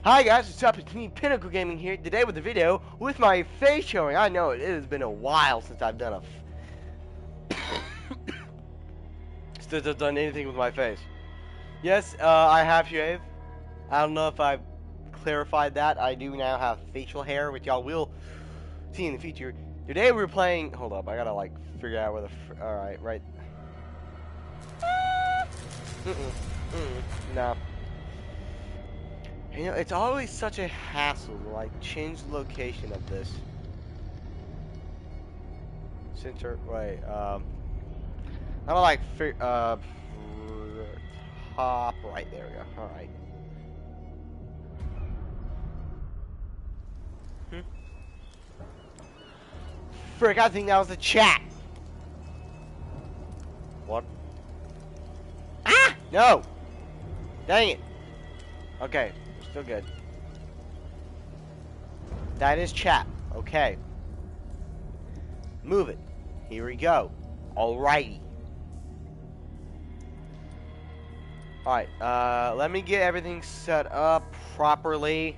Hi guys, what's up? It's me, Pinnacle Gaming here, today with a video with my face showing. I know it has been a while since I've done since I've done anything with my face. Yes, I have shaved. I don't know if I've clarified that. I do now have facial hair, which y'all will see in the future. Today we're playing. Hold up, I gotta like figure out where the. Alright, right. No. You know, it's always such a hassle to like change the location of this. Center, wait, I'm like, top right, there we go, alright. Frick, I think that was the chat. What? Ah! No! Dang it. Okay, we're still good. That is chat. Okay. Move it. Here we go. Alrighty. Alright, let me get everything set up properly.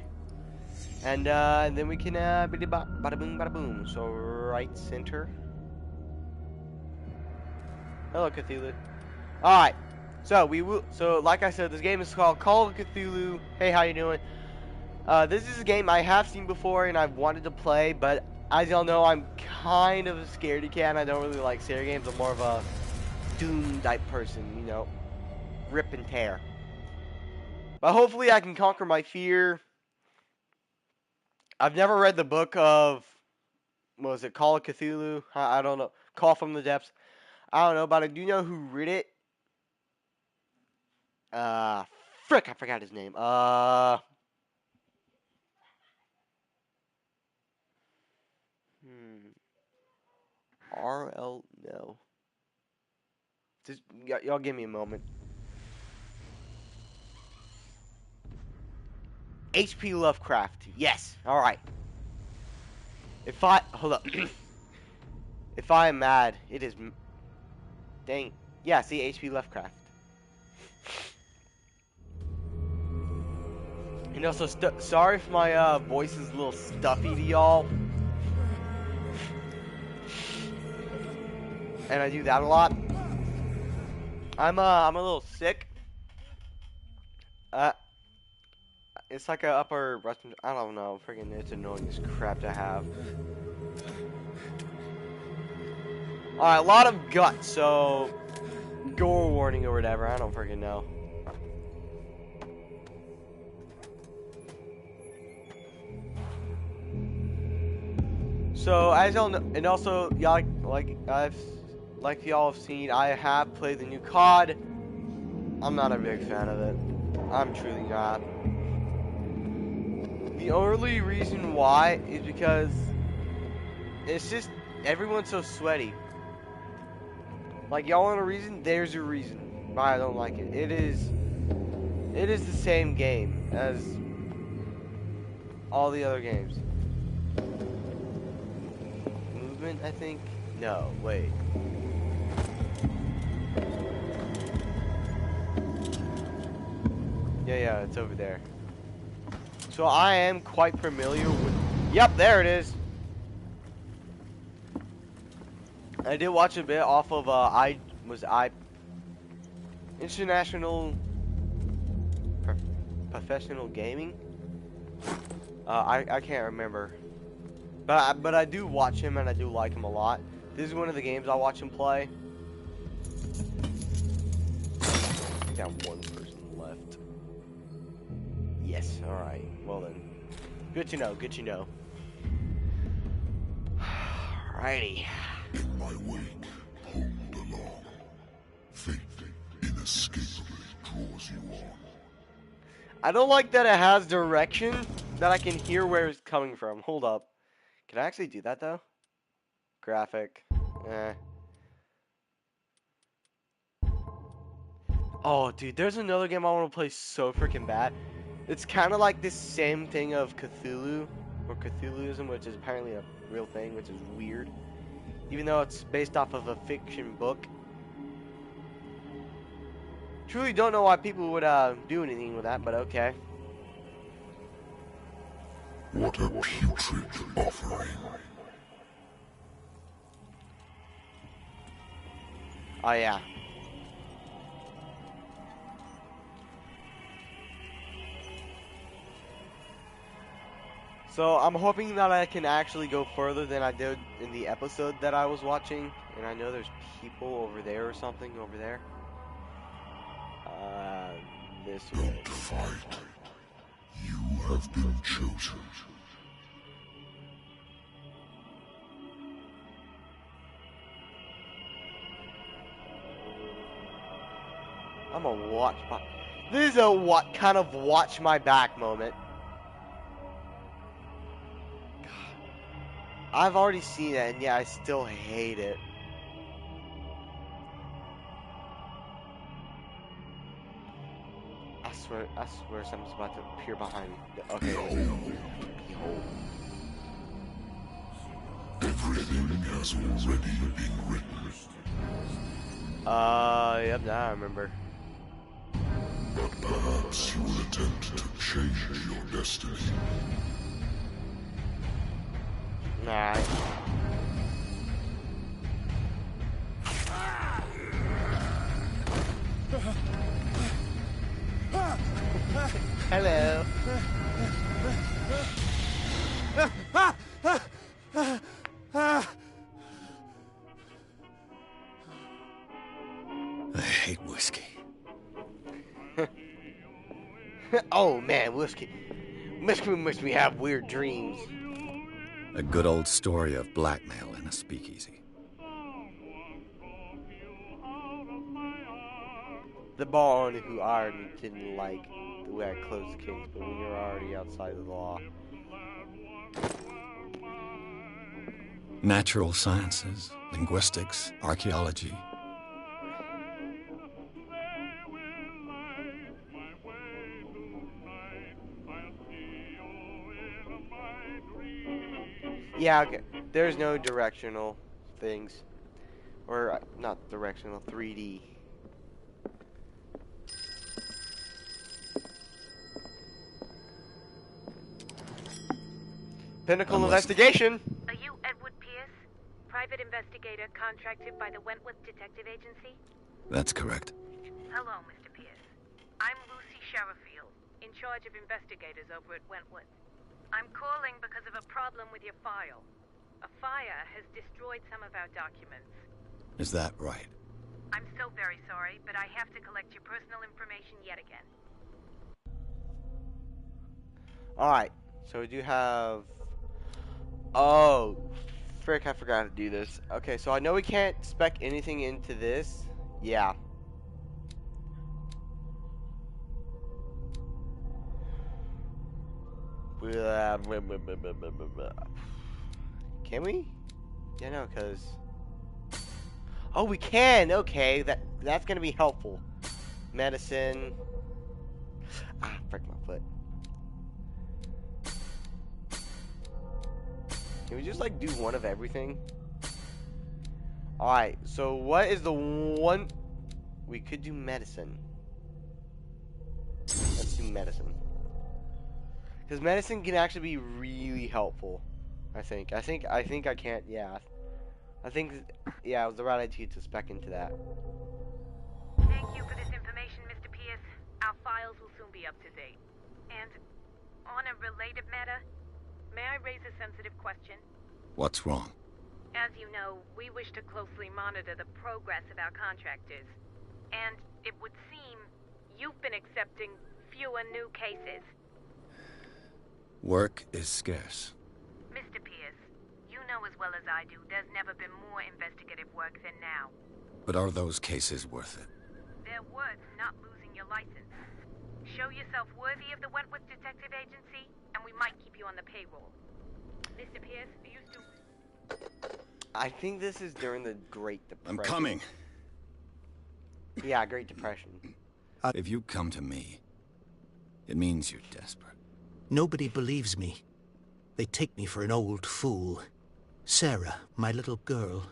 And then we can, bada boom, bada boom. So, right center. Hello, Cthulhu. Alright. So like I said, this game is called Call of Cthulhu. Hey, how you doing? This is a game I have seen before and I've wanted to play, but as y'all know, I'm kind of a scaredy cat and I don't really like scary games. I'm more of a Doom type person, you know. Rip and tear. But hopefully I can conquer my fear. I've never read the book of, what was it, Call of Cthulhu? I don't know. Call from the Depths. I don't know, but I do know who wrote it. Frick, I forgot his name. RL, no. Just, y'all give me a moment. H.P. Lovecraft. Yes. Alright. Hold up. If I am mad, it is, dang. Yeah, see, H.P. Lovecraft. And also, sorry if my voice is a little stuffy to y'all. And I do that a lot. I'm a little sick. It's like a upper respiratory. I don't know. Freaking, it's annoying as crap to have. Alright, a lot of guts, so gore warning or whatever. I don't freaking know. So as y'all know, and also y'all like y'all have seen, I have played the new COD. I'm not a big fan of it. I'm truly not. The only reason why is because it's just everyone's so sweaty. Like, y'all want a reason? There's your reason why I don't like it. It is the same game as all the other games. Movement, I think? No, wait. Yeah, it's over there. So I am quite familiar with... Yep, there it is. I did watch a bit off of, International Professional Gaming? I can't remember. But I do watch him and I do like him a lot. This is one of the games I watch him play. I got one person left. Yes, alright. Well then. Good to know, good to know. Alrighty. In my wake, hold along. Fate inescapably draws you on. I don't like that it has direction, that I can hear where it's coming from. Hold up. Can I actually do that though? Graphic. Oh, dude, there's another game I want to play so freaking bad. It's kind of like this same thing of Cthulhu, or Cthulhuism, which is apparently a real thing, which is weird. Even though it's based off of a fiction book. Truly don't know why people would do anything with that, but okay. What a putrid offering. Oh yeah. So I'm hoping that I can actually go further than I did in the episode that I was watching. And I know there's people over there or something over there. This way. Don't fight. You have been chosen. I'm a watch my. This is a what kind of watch my back moment. I've already seen it, and yeah, I still hate it. I swear something's about to appear behind me. Okay. Behold. Everything has already been written. Yep, now I remember. But perhaps you will attempt to change your destiny. Nah. Hello. I hate whiskey. Oh man, whiskey makes me have weird dreams. A good old story of blackmail in a speakeasy. The bar owner who hired me didn't like the way I closed the case, but we were already outside of the law. Natural sciences, linguistics, archaeology. Yeah, okay. There's no directional things. Or, not directional, 3D. Pinnacle Investigation! Are you Edward Pierce? Private investigator contracted by the Wentworth Detective Agency? That's correct. Hello, Mr. Pierce. I'm Lucy Sherifield, in charge of investigators over at Wentworth. I'm calling because of a problem with your file. A fire has destroyed some of our documents. Is that right? I'm so very sorry, but I have to collect your personal information yet again. Alright, so we do have... Oh, frick, I forgot to do this. Okay, so I know we can't spec anything into this. Yeah. Can we? Yeah, no, because... Oh, we can! Okay, that's gonna be helpful. Medicine... Ah, frick my foot. Can we just, like, do one of everything? Alright, so what is the one... We could do medicine. Let's do medicine. Because medicine can actually be really helpful. I think I can't, yeah. I think, yeah, it was the right idea to spec into that. Thank you for this information, Mr. Pierce. Our files will soon be up to date. And on a related matter, may I raise a sensitive question? What's wrong? As you know, we wish to closely monitor the progress of our contractors. And it would seem you've been accepting fewer new cases. Work is scarce. Mr. Pierce, you know as well as I do, there's never been more investigative work than now. But are those cases worth it? They're worth not losing your license. Show yourself worthy of the Wentworth Detective Agency, and we might keep you on the payroll. Mr. Pierce, are you still... I think this is during the Great Depression. I'm coming. Yeah, Great Depression. If you come to me, it means you're desperate. Nobody believes me. They take me for an old fool. Sarah, my little girl.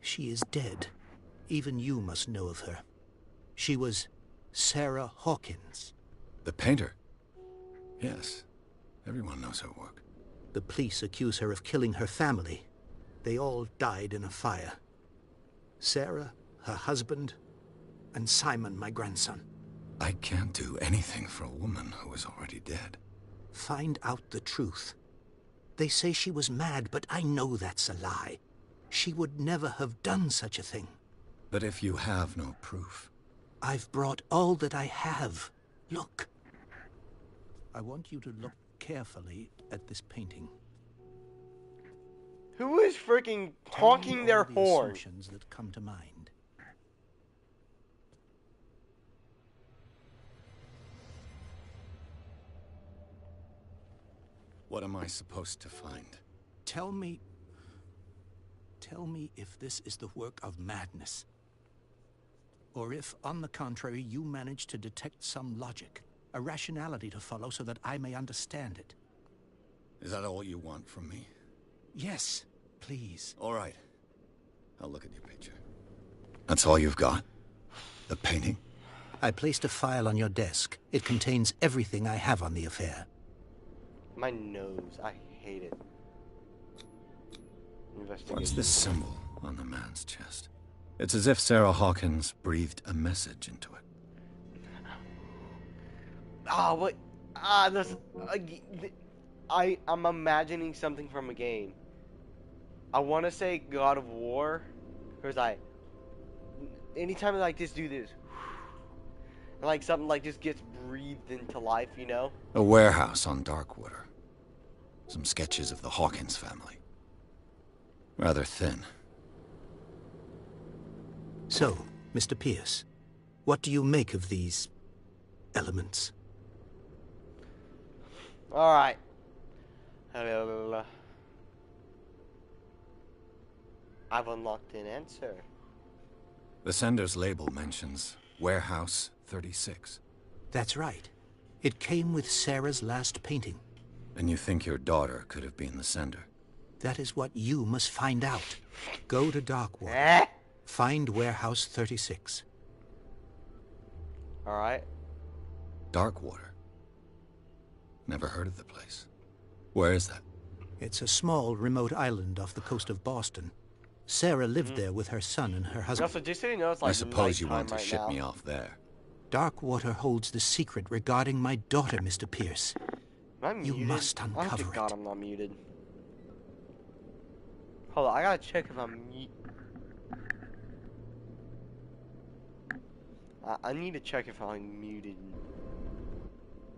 She is dead. Even you must know of her. She was Sarah Hawkins. The painter? Yes. Everyone knows her work. The police accuse her of killing her family. They all died in a fire. Sarah, her husband, and Simon, my grandson. I can't do anything for a woman who is already dead. Find out the truth. They say she was mad, but I know that's a lie. She would never have done such a thing. But if you have no proof... I've brought all that I have. Look. I want you to look carefully at this painting. Who is freaking Tell me honking all their the horn? assumptions that come to mind. What am I supposed to find? Tell me if this is the work of madness. Or if, on the contrary, you manage to detect some logic, a rationality to follow so that I may understand it. Is that all you want from me? Yes, please. All right. I'll look at your picture. That's all you've got? The painting? I placed a file on your desk. It contains everything I have on the affair. My nose. I hate it. What's this symbol on the man's chest? It's as if Sarah Hawkins breathed a message into it. Ah, what? This. I'm imagining something from a game. I want to say God of War, where it's like, anytime like just do this, and like something like just gets breathed into life, you know? A warehouse on Darkwater. Some sketches of the Hawkins family. Rather thin. So, Mr. Pierce, what do you make of these elements? All right. I've unlocked an answer. The sender's label mentions Warehouse 36. That's right. It came with Sarah's last painting. And you think your daughter could have been the sender? That is what you must find out. Go to Darkwater. Eh? Find Warehouse 36. All right. Darkwater? Never heard of the place. Where is that? It's a small, remote island off the coast of Boston. Sarah lived there with her son and her husband. Also, just so you know, it's like I suppose you nighttime want to right ship now. me off there. Darkwater holds the secret regarding my daughter, Mr. Pierce. Am I You muted? must Oh, thank uncover God it. I'm not muted. Hold on, I gotta check if I'm I need to check if I'm muted.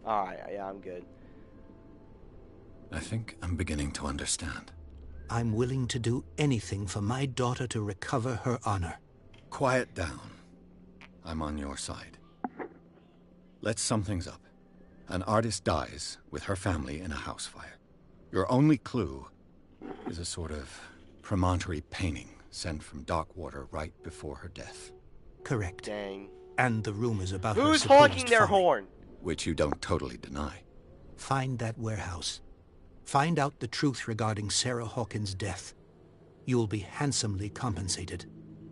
Alright, yeah, I'm good. I think I'm beginning to understand. I'm willing to do anything for my daughter to recover her honor. Quiet down. I'm on your side. Let's sum things up. An artist dies with her family in a house fire. Your only clue is a sort of promontory painting sent from Darkwater right before her death. Correct. Dang. And the rumors about her Who's supposed honking their folly. horn? Which you don't totally deny. Find that warehouse. Find out the truth regarding Sarah Hawkins' death. You'll be handsomely compensated.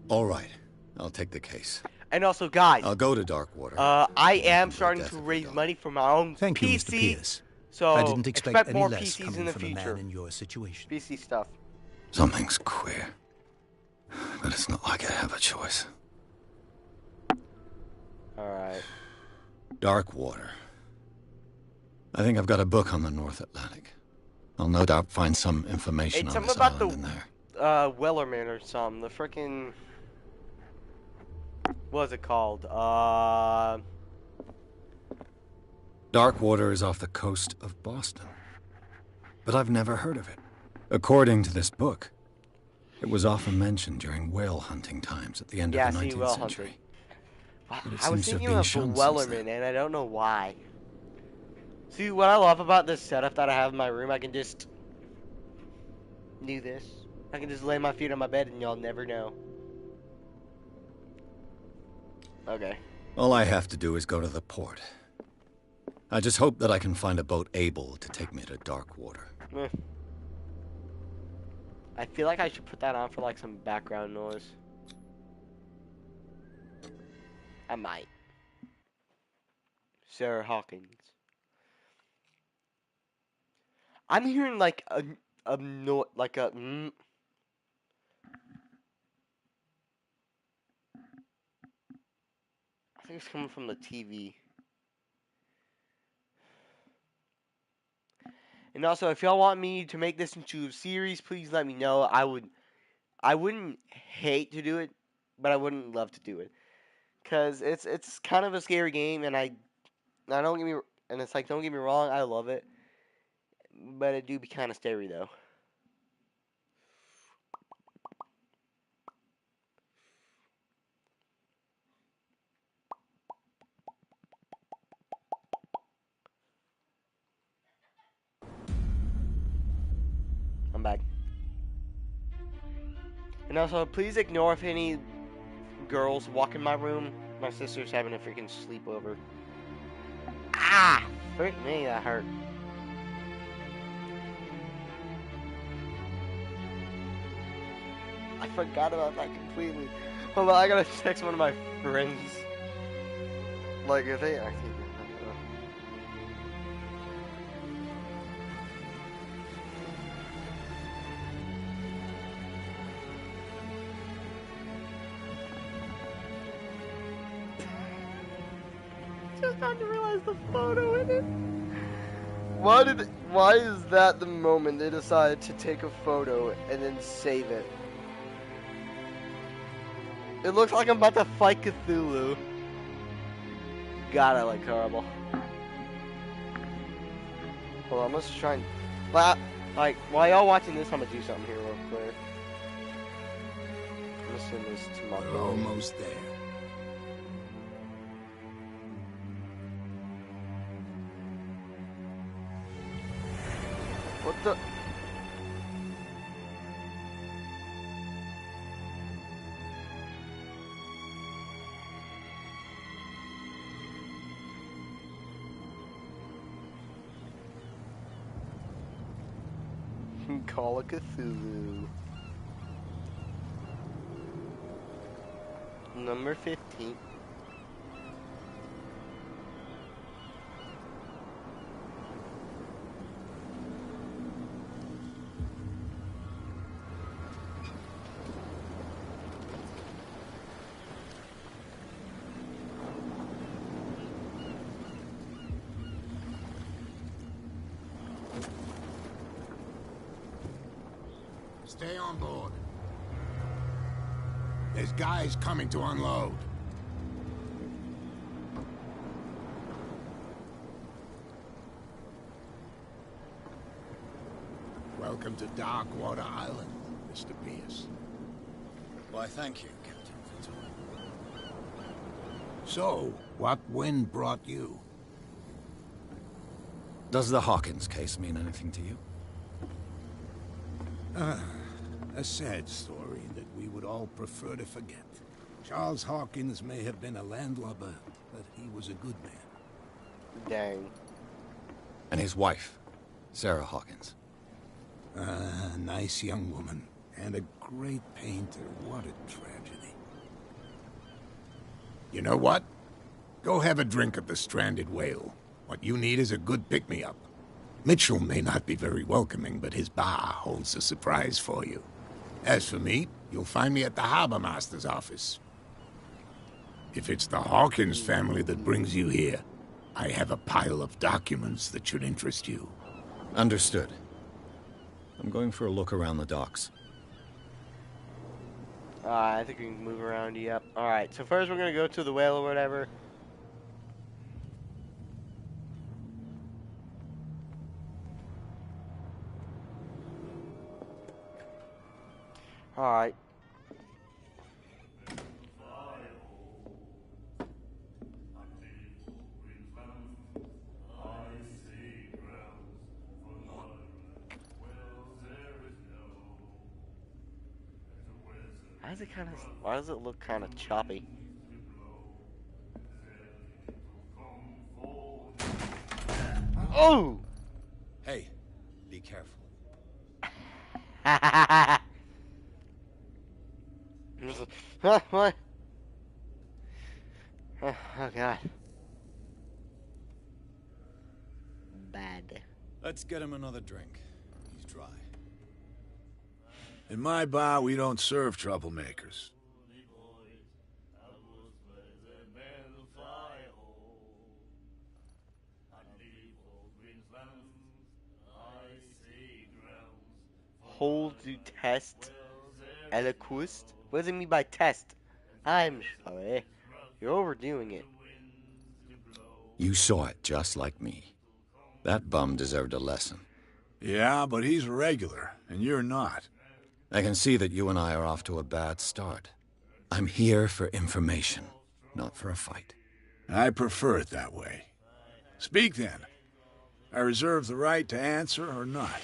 All right. I'll take the case. And also, guys, I'll go to Darkwater. I am the starting death to of raise your daughter. money for my own Thank you, PC. Mr. Pierce. So I didn't expect any more less PCs coming in the from a future. man in your situation. PC stuff. Something's queer. But it's not like I have a choice. Alright. Darkwater. I think I've got a book on the North Atlantic. I'll no doubt find some information It's on something this about island the in there. Wellerman or something. The frickin' what is it called? Darkwater is off the coast of Boston. But I've never heard of it. According to this book, it was often mentioned during whale hunting times at the end Yeah, of the see, 19th whale century. Wow, But it I was seems to have thinking been of the shunned since Wellerman, then. and I don't know why. See, what I love about this setup that I have in my room, I can just do this. I can just lay my feet on my bed, and y'all never know. Okay. All I have to do is go to the port. I just hope that I can find a boat able to take me to Darkwater. Eh. I feel like I should put that on for like some background noise. I might. Sarah Hawkins. I'm hearing like a no, like a. I think it's coming from the TV. And also, if y'all want me to make this into a series, please let me know. I wouldn't hate to do it, but I wouldn't love to do it, cause it's kind of a scary game, and I don't get me, and it's like don't get me wrong, I love it, but it do be kind of scary though. I'm back. And also, please ignore if any girls walk in my room. My sister's having a freaking sleepover. Ah! Frick me, that hurt. I forgot about that completely. Hold on, I gotta text one of my friends. Like, if they actually. Just had to realize the photo in it. Why is that the moment they decided to take a photo and then save it? It looks like I'm about to fight Cthulhu. God, I look horrible. Hold on, I'm just trying. Like, while y'all watching this, I'm gonna do something here real quick. I'm gonna send this to my We're boy. almost there. What the? Call of Cthulhu. Number 15. Stay on board. There's guys coming to unload. Welcome to Darkwater Island, Mr. Pierce. Why, thank you, Captain Fitzroy. So, what wind brought you? Does the Hawkins case mean anything to you? A sad story that we would all prefer to forget. Charles Hawkins may have been a landlubber, but he was a good man. Dang. And his wife, Sarah Hawkins. A nice young woman, and a great painter. What a tragedy. You know what? Go have a drink at the Stranded Whale. What you need is a good pick-me-up. Mitchell may not be very welcoming, but his bar holds a surprise for you. As for me, you'll find me at the Harbor Master's office. If it's the Hawkins family that brings you here, I have a pile of documents that should interest you. Understood. I'm going for a look around the docks. I think we can move around, yep. Alright, so first we're gonna go to the whale or whatever. Alright. Why does it look kind of choppy? Oh! Hey, be careful. What? Oh god. Bad. Let's get him another drink. He's dry. In my bar, we don't serve troublemakers. Hold to test Eloquist? What does it mean by test? I'm sorry. You're overdoing it. You saw it just like me. That bum deserved a lesson. Yeah, but he's a regular, and you're not. I can see that you and I are off to a bad start. I'm here for information, not for a fight. I prefer it that way. Speak then. I reserve the right to answer or not.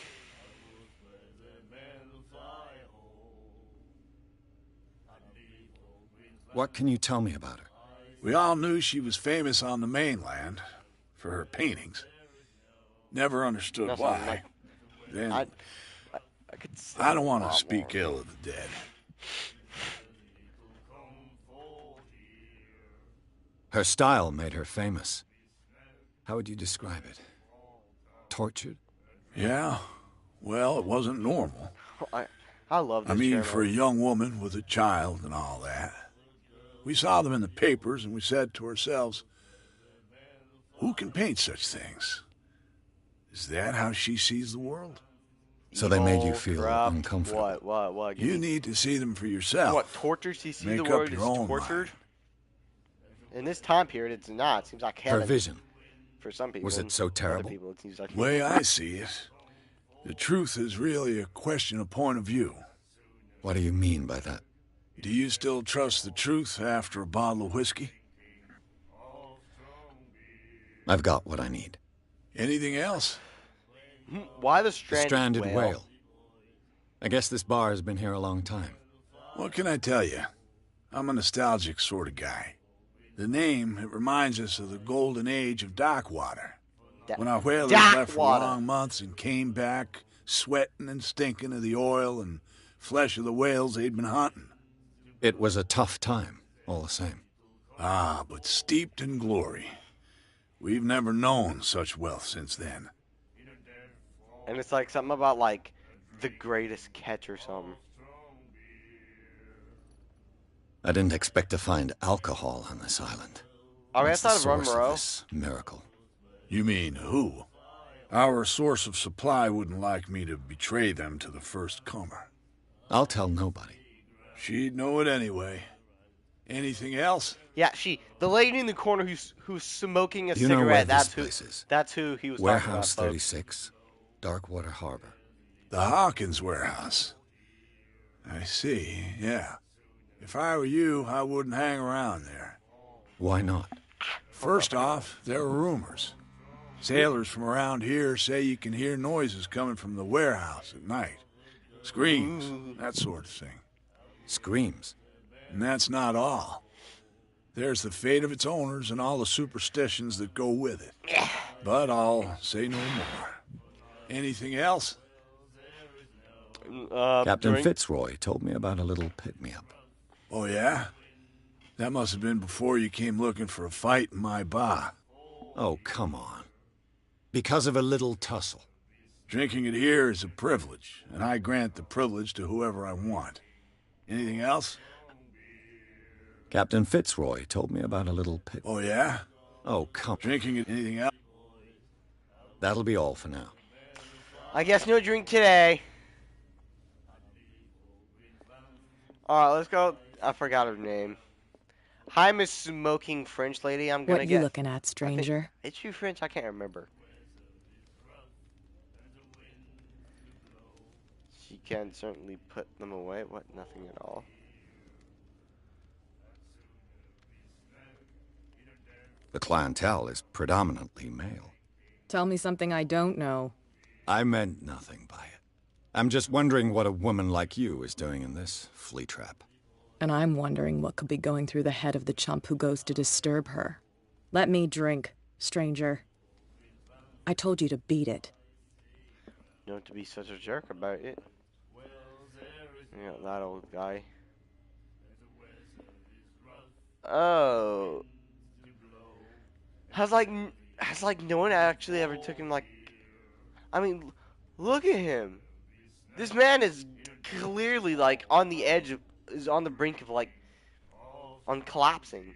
What can you tell me about her? We all knew she was famous on the mainland for her paintings. Never understood That's why. not like- Then I could say I don't want a to lot speak more. ill of the dead. Her style made her famous. How would you describe it? Tortured? Yeah, well, it wasn't normal. I love this I mean, channel. for a young woman with a child and all that. We saw them in the papers and we said to ourselves, who can paint such things? Is that how she sees the world? So they made you Evil, feel corrupt, uncomfortable. What? Give You me- need to see them for yourself. What, tortures? You see Make the up word your is own tortured? mind. In this time period, it's not. It seems like Her heaven vision. for some people. Was it so Other terrible? people, it seems like The way I see it, the truth is really a question of point of view. What do you mean by that? Do you still trust the truth after a bottle of whiskey? I've got what I need. Anything else? Why the The stranded, stranded whale? whale. I guess this bar has been here a long time. What can I tell you? I'm a nostalgic sort of guy. The name, it reminds us of the golden age of dock water. When our whalers Dock left for water. long months and came back, sweating and stinking of the oil and flesh of the whales they'd been hunting. It was a tough time, all the same. Ah, but steeped in glory. We've never known such wealth since then. And it's like something about like the greatest catch or something. I didn't expect to find alcohol on this island. Are we What's the outside of Rum source Moreau? this miracle? You mean who? Our source of supply wouldn't like me to betray them to the first comer. I'll tell nobody. She'd know it anyway. Anything else? Yeah, the lady in the corner who's smoking a Do you know where cigarette. this place is? That's who he was Warehouse talking about. 36, Darkwater Harbor. The Hawkins warehouse. I see, yeah. If I were you, I wouldn't hang around there. Why not? First off, there are rumors. Sailors from around here say you can hear noises coming from the warehouse at night. Screams, that sort of thing. Screams. And that's not all. There's the fate of its owners and all the superstitions that go with it. But I'll say no more. Anything else? Captain drink. Fitzroy told me about a little pick-me-up. Oh, yeah? That must have been before you came looking for a fight in my bar. Oh, come on. Because of a little tussle. Drinking it here is a privilege, and I grant the privilege to whoever I want. Anything else? Captain Fitzroy told me about a little pick. Oh, yeah? Oh, come. Drinking it, anything else? That'll be all for now. I guess no drink today. Alright, let's go. I forgot her name. Hi, Miss Smoking French Lady. I'm gonna What get. you looking at, stranger? Is she French? I can't remember. She can certainly put them away. What? Nothing at all. The clientele is predominantly male. Tell me something I don't know. I meant nothing by it. I'm just wondering what a woman like you is doing in this flea trap. And I'm wondering what could be going through the head of the chump who goes to disturb her. Let me drink, stranger. I told you to beat it. Don't to be such a jerk about it. Yeah, that old guy. Oh. Has like no one actually ever took him like. I mean, look at him. This man is clearly like on the edge of, is on the brink of like on collapsing.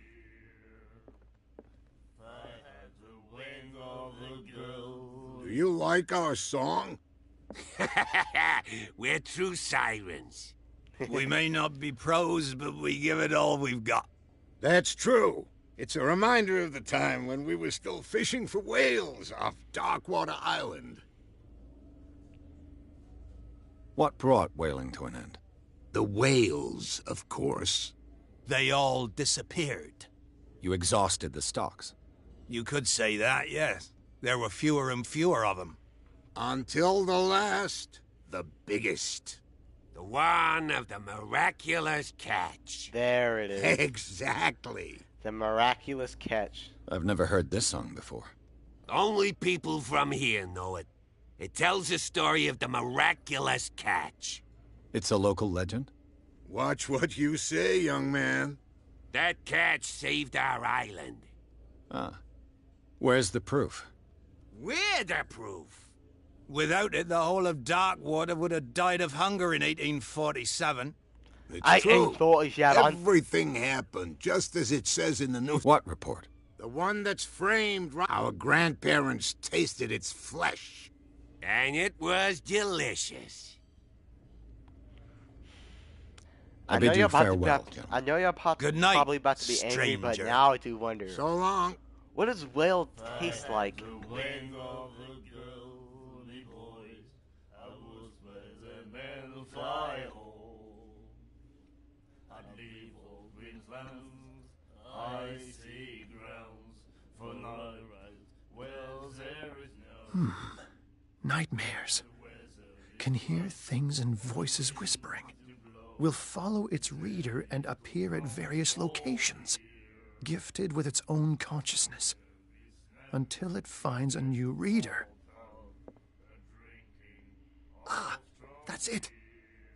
Do you like our song? We're true sirens. We may not be pros, but we give it all we've got. That's true. It's a reminder of the time when we were still fishing for whales off Darkwater Island. What brought whaling to an end? The whales, of course. They all disappeared. You exhausted the stocks. You could say that, yes. There were fewer and fewer of them. Until the last, the biggest. The one of the miraculous catch. There it is. Exactly. The miraculous catch. I've never heard this song before. Only people from here know it. It tells the story of the miraculous catch. It's a local legend? Watch what you say, young man. That catch saved our island. Ah. Where's the proof? We're the proof. Without it, the whole of Darkwater would have died of hunger in 1847. It's true. 1847. Everything happened just as it says in the news. What report? The one that's framed. Our grandparents tasted its flesh. And it was delicious. I bid you farewell, gentlemen. I know you're Good night, probably about to be angry, but stranger. now I do wonder. So long. What does whale taste like? Nightmares. Can hear things and voices whispering. Will follow its reader and appear at various locations, gifted with its own consciousness, until it finds a new reader. Ah, that's it.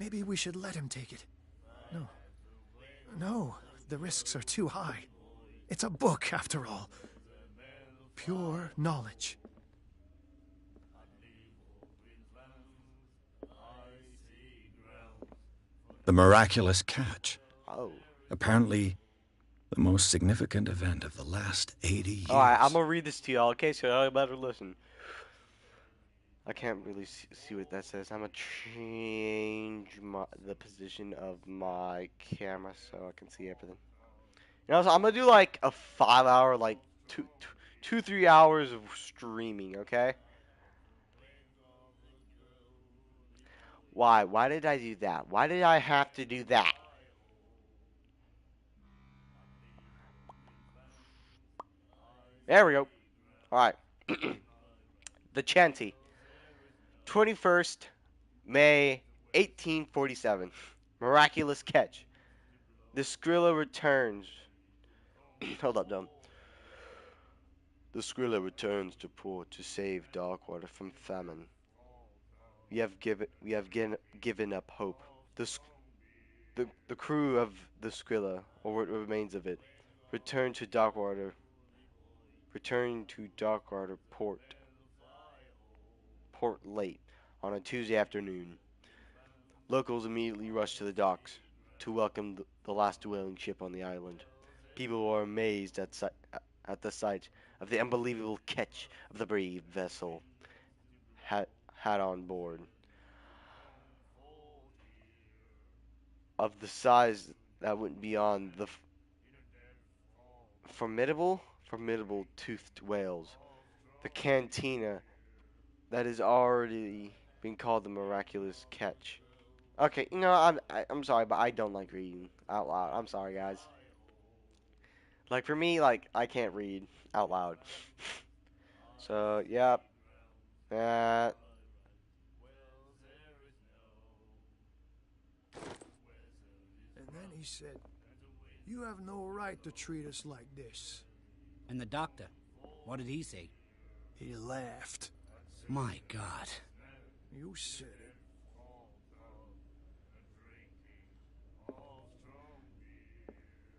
Maybe we should let him take it. No, the risks are too high. It's a book, after all. Pure knowledge. The miraculous catch. Oh. Apparently, the most significant event of the last 80 years. Alright, I'm gonna read this to y'all, okay? So y'all better listen. I can't really see what that says. I'm gonna change the position of my camera so I can see everything. You know, so I'm gonna do like a 5-hour, like 3 hours of streaming, okay? Why? Why did I do that? Why did I have to do that? There we go. Alright. The Chanty. 21st May 1847. Miraculous catch. The Skrilla returns. Hold up, dumb. The Skrilla returns to port to save Darkwater from famine. We have given up hope. The crew of the Skrilla, or what remains of it, return to Darkwater port late on a Tuesday afternoon. Locals immediately rush to the docks to welcome the last whaling ship on the island. People are amazed at the sight of the unbelievable catch of the brave vessel had on board. Of the size that went beyond the formidable toothed whales. The cantina that has already been called the miraculous catch. Okay, you know, I'm sorry, but I don't like reading out loud. I'm sorry, guys. Like, for me, like, I can't read out loud. So, yep. That. And then he said, "You have no right to treat us like this." And the doctor, what did he say? He laughed. My God. You said it.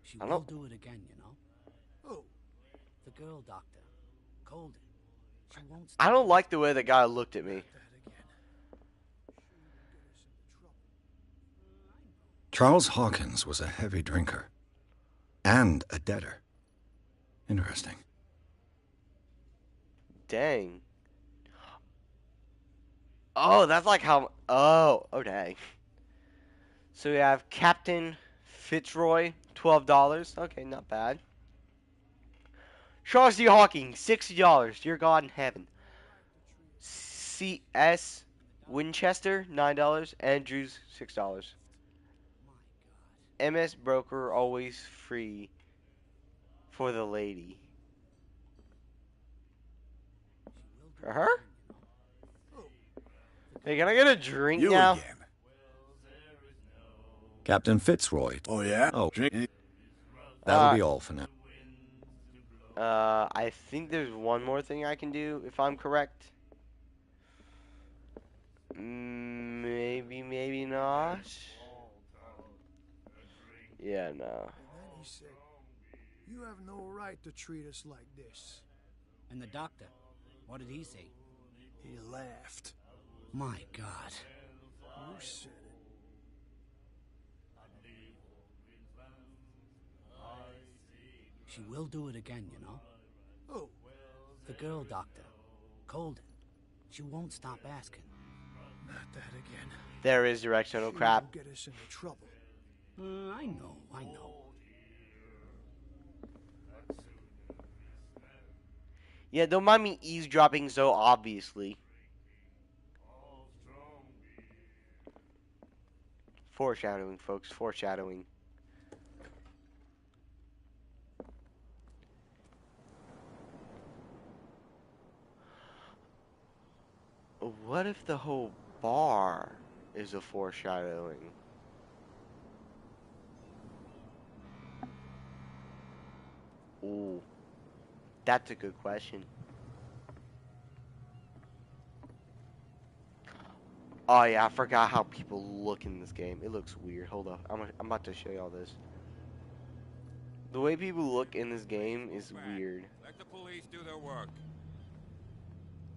She I will don't- do it again, you know? Oh, The girl doctor. Colden. She won't I don't like the way the guy looked at me. Charles Hawkins was a heavy drinker. And a debtor. Interesting. Dang. Oh, that's like how... Oh, dang. So we have Captain Fitzroy, $12. Okay, not bad. Charles D. Hawkins, $60. Dear God in heaven. C.S. Winchester, $9. Andrews, $6. MS Broker, always free for the lady. For her? Hey, can I get a drink You now? again. Captain Fitzroy. Oh, yeah? Oh, Drink. that'll be all for now. I think there's one more thing I can do, if I'm correct. Maybe, maybe not. Yeah, no. And then he said, "You have no right to treat us like this." And the doctor, what did he say? He laughed. My God. You said it. She will do it again, you know? Oh, The girl doctor, Colden. She won't stop asking. not that again. There is directional crap. She'll get us into trouble. I know. Yeah, don't mind me eavesdropping so obviously. Foreshadowing, folks. Foreshadowing. What if the whole bar is a foreshadowing? Ooh. That's a good question. Oh yeah, I forgot how people look in this game. It looks weird. Hold up. I'm about to show y'all this. The way people look in this game is weird. Let the police do their work.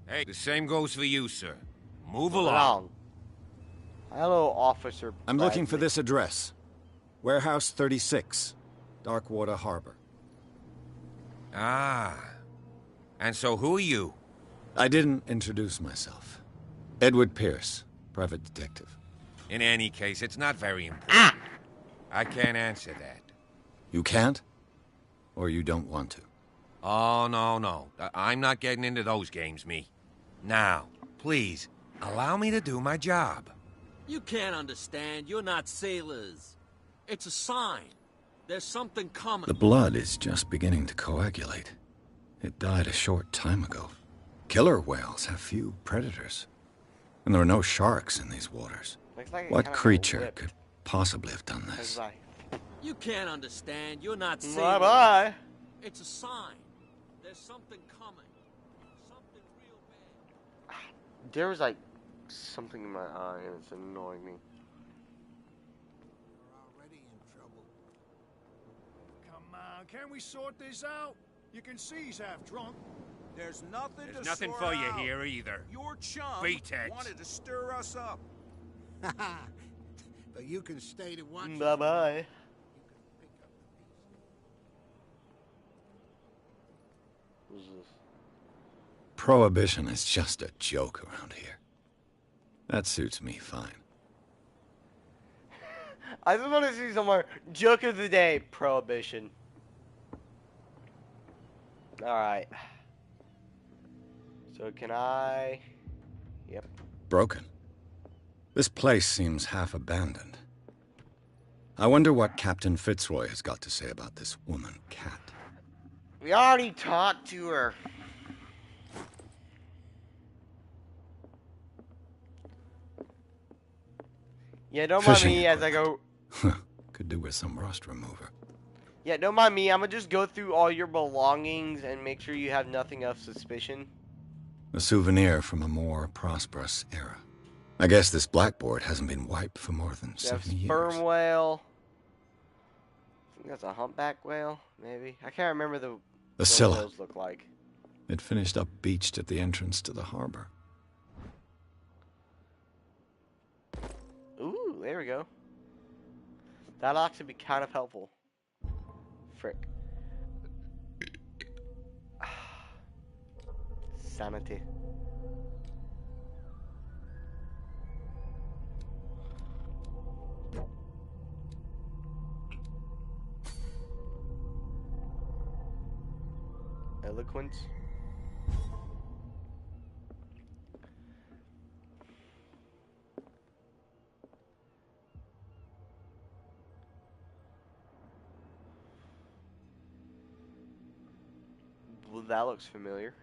Hey, the same goes for you, sir. Move along. Hello, Officer. I'm looking for Bradley. this address. Warehouse 36, Darkwater Harbor. Ah. And so who are you? I didn't introduce myself. Edward Pierce, private detective. In any case, it's not very important. I can't answer that. You can't? Or you don't want to? Oh, no. I'm not getting into those games, me. Now, please, allow me to do my job. You can't understand. You're not sailors. It's a sign. There's something coming. The blood is just beginning to coagulate. It died a short time ago. Killer whales have few predators. And there are no sharks in these waters. Looks like it What kinda got creature whipped. could possibly have done this? Bye You can't understand. You're not sailors. bye. It's a sign. There's something coming. Something real bad. There was like something in my eye and it's annoying me. We're already in trouble. Come on, can we sort this out? You can see he's half drunk. There's nothing There's to nothing sort for you out. here either. Your chum Beat it. wanted to stir us up. But you can stay to watch. Bye bye. Who's this? Prohibition is just a joke around here. That suits me fine. I just want to see somewhere. Joke of the day: Prohibition. All right. So can I? Yep. Broken. This place seems half abandoned. I wonder what Captain Fitzroy has got to say about this woman, Cat. We already talked to her. Yeah, don't mind Fishing me as I go. Could do with some rust remover. Yeah, don't mind me. I'm gonna just go through all your belongings and make sure you have nothing of suspicion. A souvenir from a more prosperous era. I guess this blackboard hasn't been wiped for more than You have 70 years. sperm whale. I think that's a humpback whale, maybe. I can't remember the The Scylla. whales look like. It finished up beached at the entrance to the harbor. Ooh, there we go. That'll actually be kind of helpful. Frick. Sanity. Eloquence. Well, that looks familiar.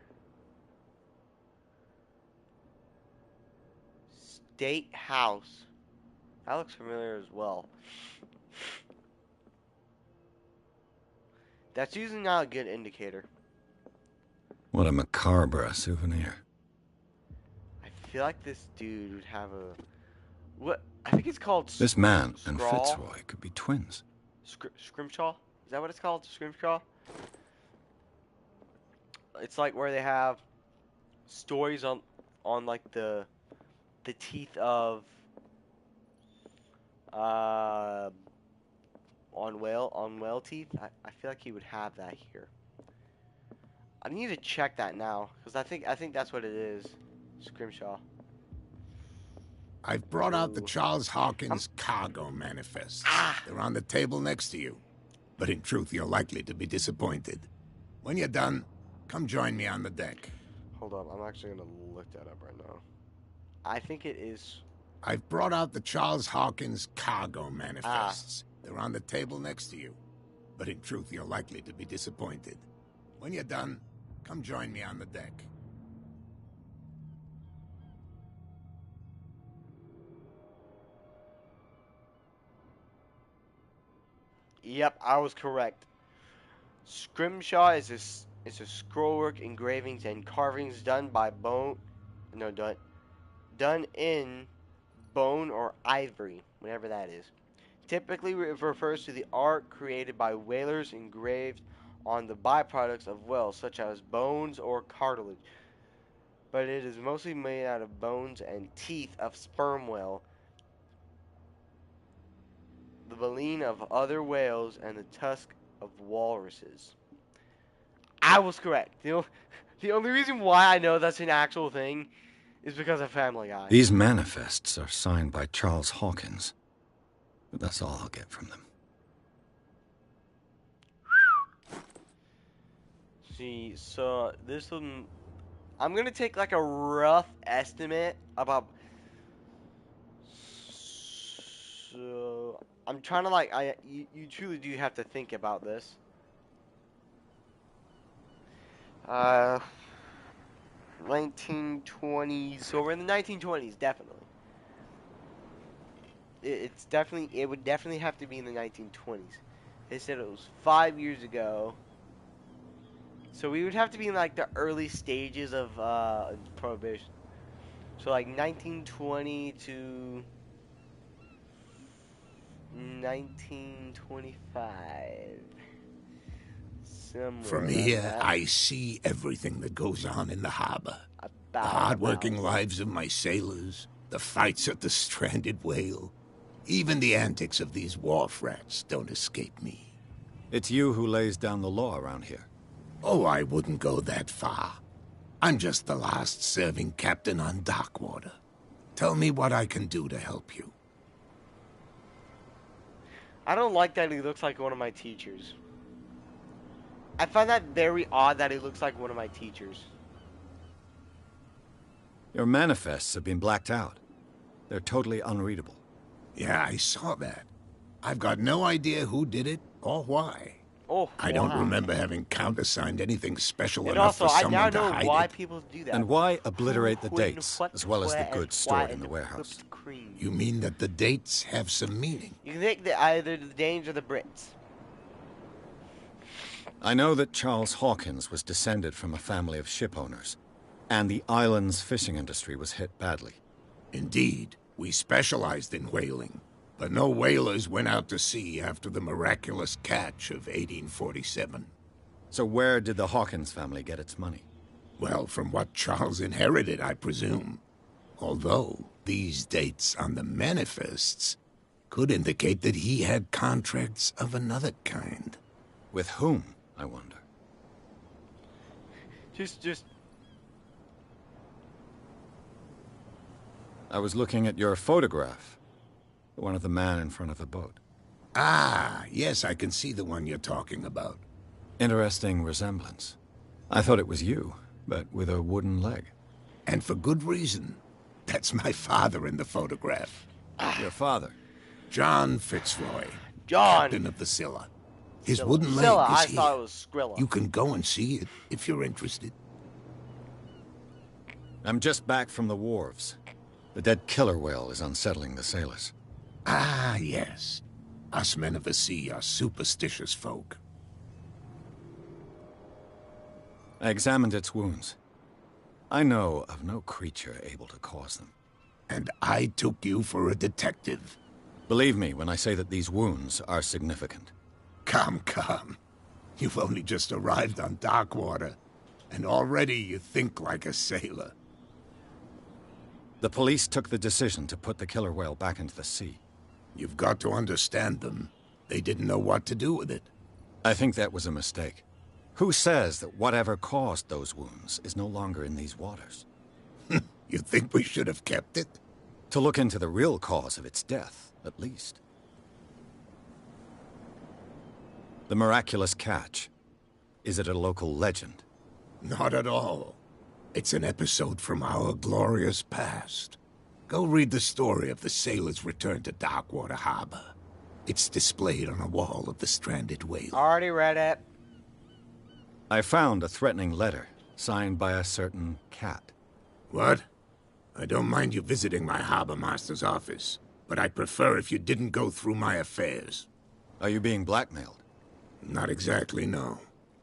State House. That looks familiar as well. That's usually not a good indicator. What a macabre souvenir. I feel like this dude would have a... What? I think it's called... This man and Scrawl? Fitzroy could be twins. Scrimshaw? Is that what it's called? Scrimshaw? It's like where they have stories on like the teeth of on whale teeth. I feel like he would have that here. I need to check that now because I think that's what it is. Scrimshaw. I've brought out the Charles Hawkins cargo manifests. They're on the table next to you. But in truth, you're likely to be disappointed. When you're done, come join me on the deck. Hold up, I'm actually gonna look that up right now. I think it is... I've brought out the Charles Hawkins cargo manifests. They're on the table next to you. But in truth, you're likely to be disappointed. When you're done, come join me on the deck. Yep, I was correct. Scrimshaw is a scrollwork, engravings, and carvings done by done in bone or ivory, whatever that is. Typically, it refers to the art created by whalers engraved on the byproducts of whales, such as bones or cartilage. But it is mostly made out of bones and teeth of sperm whale, the baleen of other whales, and the tusk of walruses. I was correct. The only reason why I know that's an actual thing is because of Family Guy. These manifests are signed by Charles Hawkins. But that's all I'll get from them. See, so this one... I'm going to take like a rough estimate about... So... I'm trying to like... You truly do have to think about this. 1920s. So we're in the 1920s, definitely. It would definitely have to be in the 1920s. They said it was 5 years ago. So we would have to be in like the early stages of Prohibition. So like 1920 to 1925. Somewhere From like here, that. I see everything that goes on in the harbor. The hard-working lives of my sailors, the fights at the stranded whale. Even the antics of these wharf rats don't escape me. It's you who lays down the law around here. Oh, I wouldn't go that far. I'm just the last serving captain on Darkwater. Tell me what I can do to help you. I don't like that he looks like one of my teachers. I find that very odd that he looks like one of my teachers. Your manifests have been blacked out. They're totally unreadable. Yeah, I saw that. I've got no idea who did it or why. Oh, I don't remember having countersigned anything special and enough also, for I someone now to know hide why it. people do that. And why obliterate the Who and dates, what, as well as the where, goods and why, stored in and the warehouse? whipped cream. You mean that the dates have some meaning? You can take either the Danes or the Brits. I know that Charles Hawkins was descended from a family of ship owners, and the island's fishing industry was hit badly. Indeed, we specialized in whaling, but no whalers went out to sea after the miraculous catch of 1847. So where did the Hawkins family get its money? Well, from what Charles inherited, I presume. Although, these dates on the manifests could indicate that he had contracts of another kind. With whom, I wonder? Just... I was looking at your photograph. The one of the man in front of the boat. Ah, yes, I can see the one you're talking about. Interesting resemblance. I thought it was you, but with a wooden leg. And for good reason. That's my father in the photograph. Your father? John Fitzroy. John! Captain of the Scylla. His Scylla. wooden leg Scylla, is I here. thought it was Skrilla. You can go and see it, if you're interested. I'm just back from the wharves. The dead killer whale is unsettling the sailors. Ah, yes. Us men of the sea are superstitious folk. I examined its wounds. I know of no creature able to cause them. And I took you for a detective. Believe me when I say that these wounds are significant. Come, come. You've only just arrived on Darkwater, and already you think like a sailor. The police took the decision to put the killer whale back into the sea. You've got to understand them. They didn't know what to do with it. I think that was a mistake. Who says that whatever caused those wounds is no longer in these waters? You think we should have kept it? To look into the real cause of its death, at least. The miraculous catch. Is it a local legend? Not at all. It's an episode from our glorious past. Go read the story of the sailor's return to Darkwater Harbor. It's displayed on a wall of the stranded whale. Already read it. I found a threatening letter, signed by a certain cat. What? I don't mind you visiting my harbor master's office, but I'd prefer if you didn't go through my affairs. Are you being blackmailed? Not exactly, no.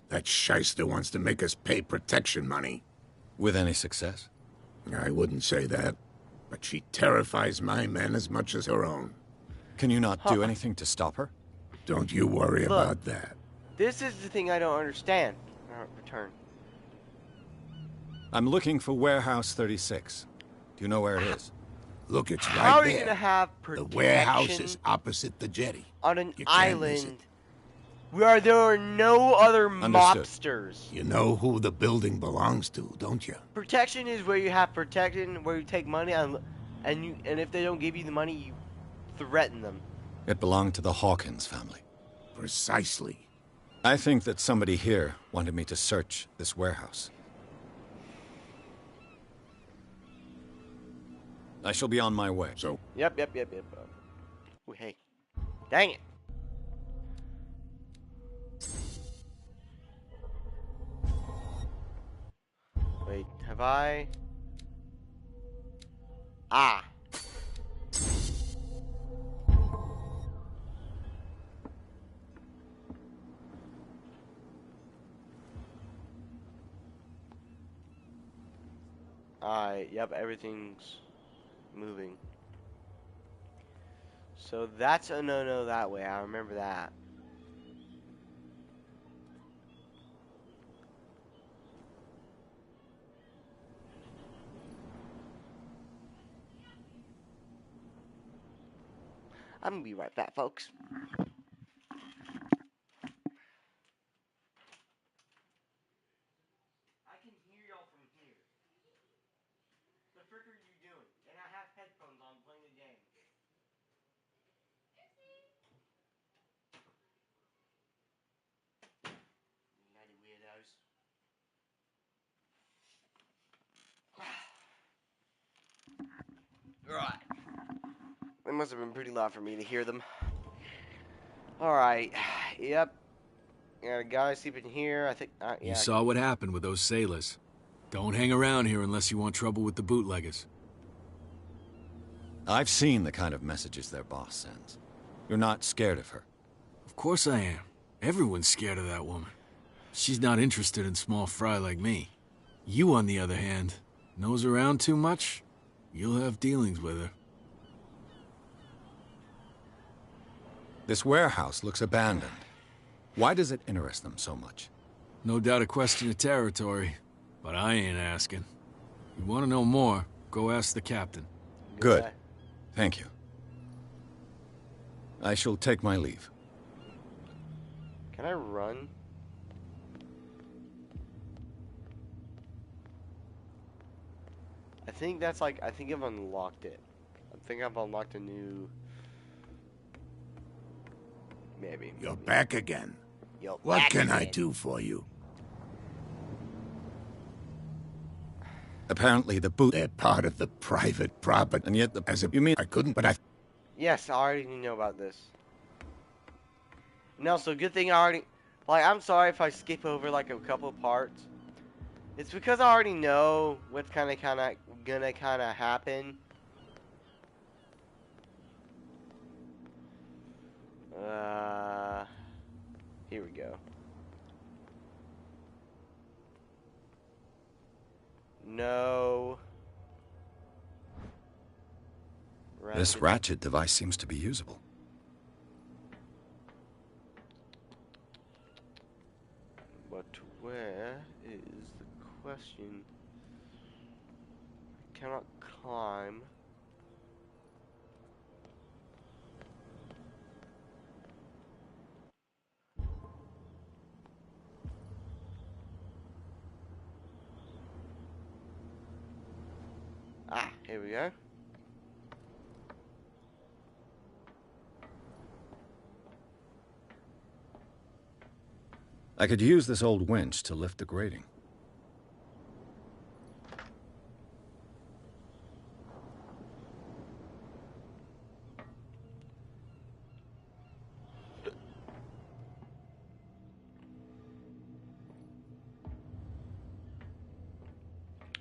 That shyster wants to make us pay protection money. With any success? I wouldn't say that, but she terrifies my men as much as her own. Can you not do anything to stop her? Don't you worry about that. This is the thing I don't understand. Return. I'm looking for Warehouse 36. Do you know where it is? Look, it's right there. How are you gonna have protection? The warehouse is opposite the jetty. On an You can't miss island it. where there are no other mobsters. You know who the building belongs to, don't you? Protection is where you have protection, where you take money, and if they don't give you the money, you threaten them. It belonged to the Hawkins family. Precisely. I think that somebody here wanted me to search this warehouse. I shall be on my way. So? Yep. Oh, hey. Dang it. Wait, have I? Ah. Yep, everything's moving. So that's a no-no that way, I remember that. I'm gonna be right back, folks. I can hear y'all from here. The frick are you doing? And I have headphones on playing the game. Nutty weirdos. Right. It must have been pretty loud for me to hear them. Alright. Yep. Got a guy sleeping here. I think. Yeah. You saw what happened with those sailors. Don't hang around here unless you want trouble with the bootleggers. I've seen the kind of messages their boss sends. You're not scared of her. Of course I am. Everyone's scared of that woman. She's not interested in small fry like me. You, on the other hand, nose around too much, you'll have dealings with her. This warehouse looks abandoned. Why does it interest them so much? No doubt a question of territory. but I ain't asking. You want to know more, go ask the captain. Good. Thank you. I shall take my leave. Can I run? I think that's like, I think I've unlocked it. I think I've unlocked a new... Maybe. You're back again. You're What back can I again. do for you? Apparently the boot... They're part of the private property. And yet the... As a... You mean... I couldn't, but I... Yes, I already know about this. No, so good thing I already... Like, I'm sorry if I skip over, like, a couple parts. It's because I already know what's gonna happen. Here we go. No. This ratchet device seems to be usable. But where is the question? I cannot climb. Ah, here we go. I could use this old winch to lift the grating.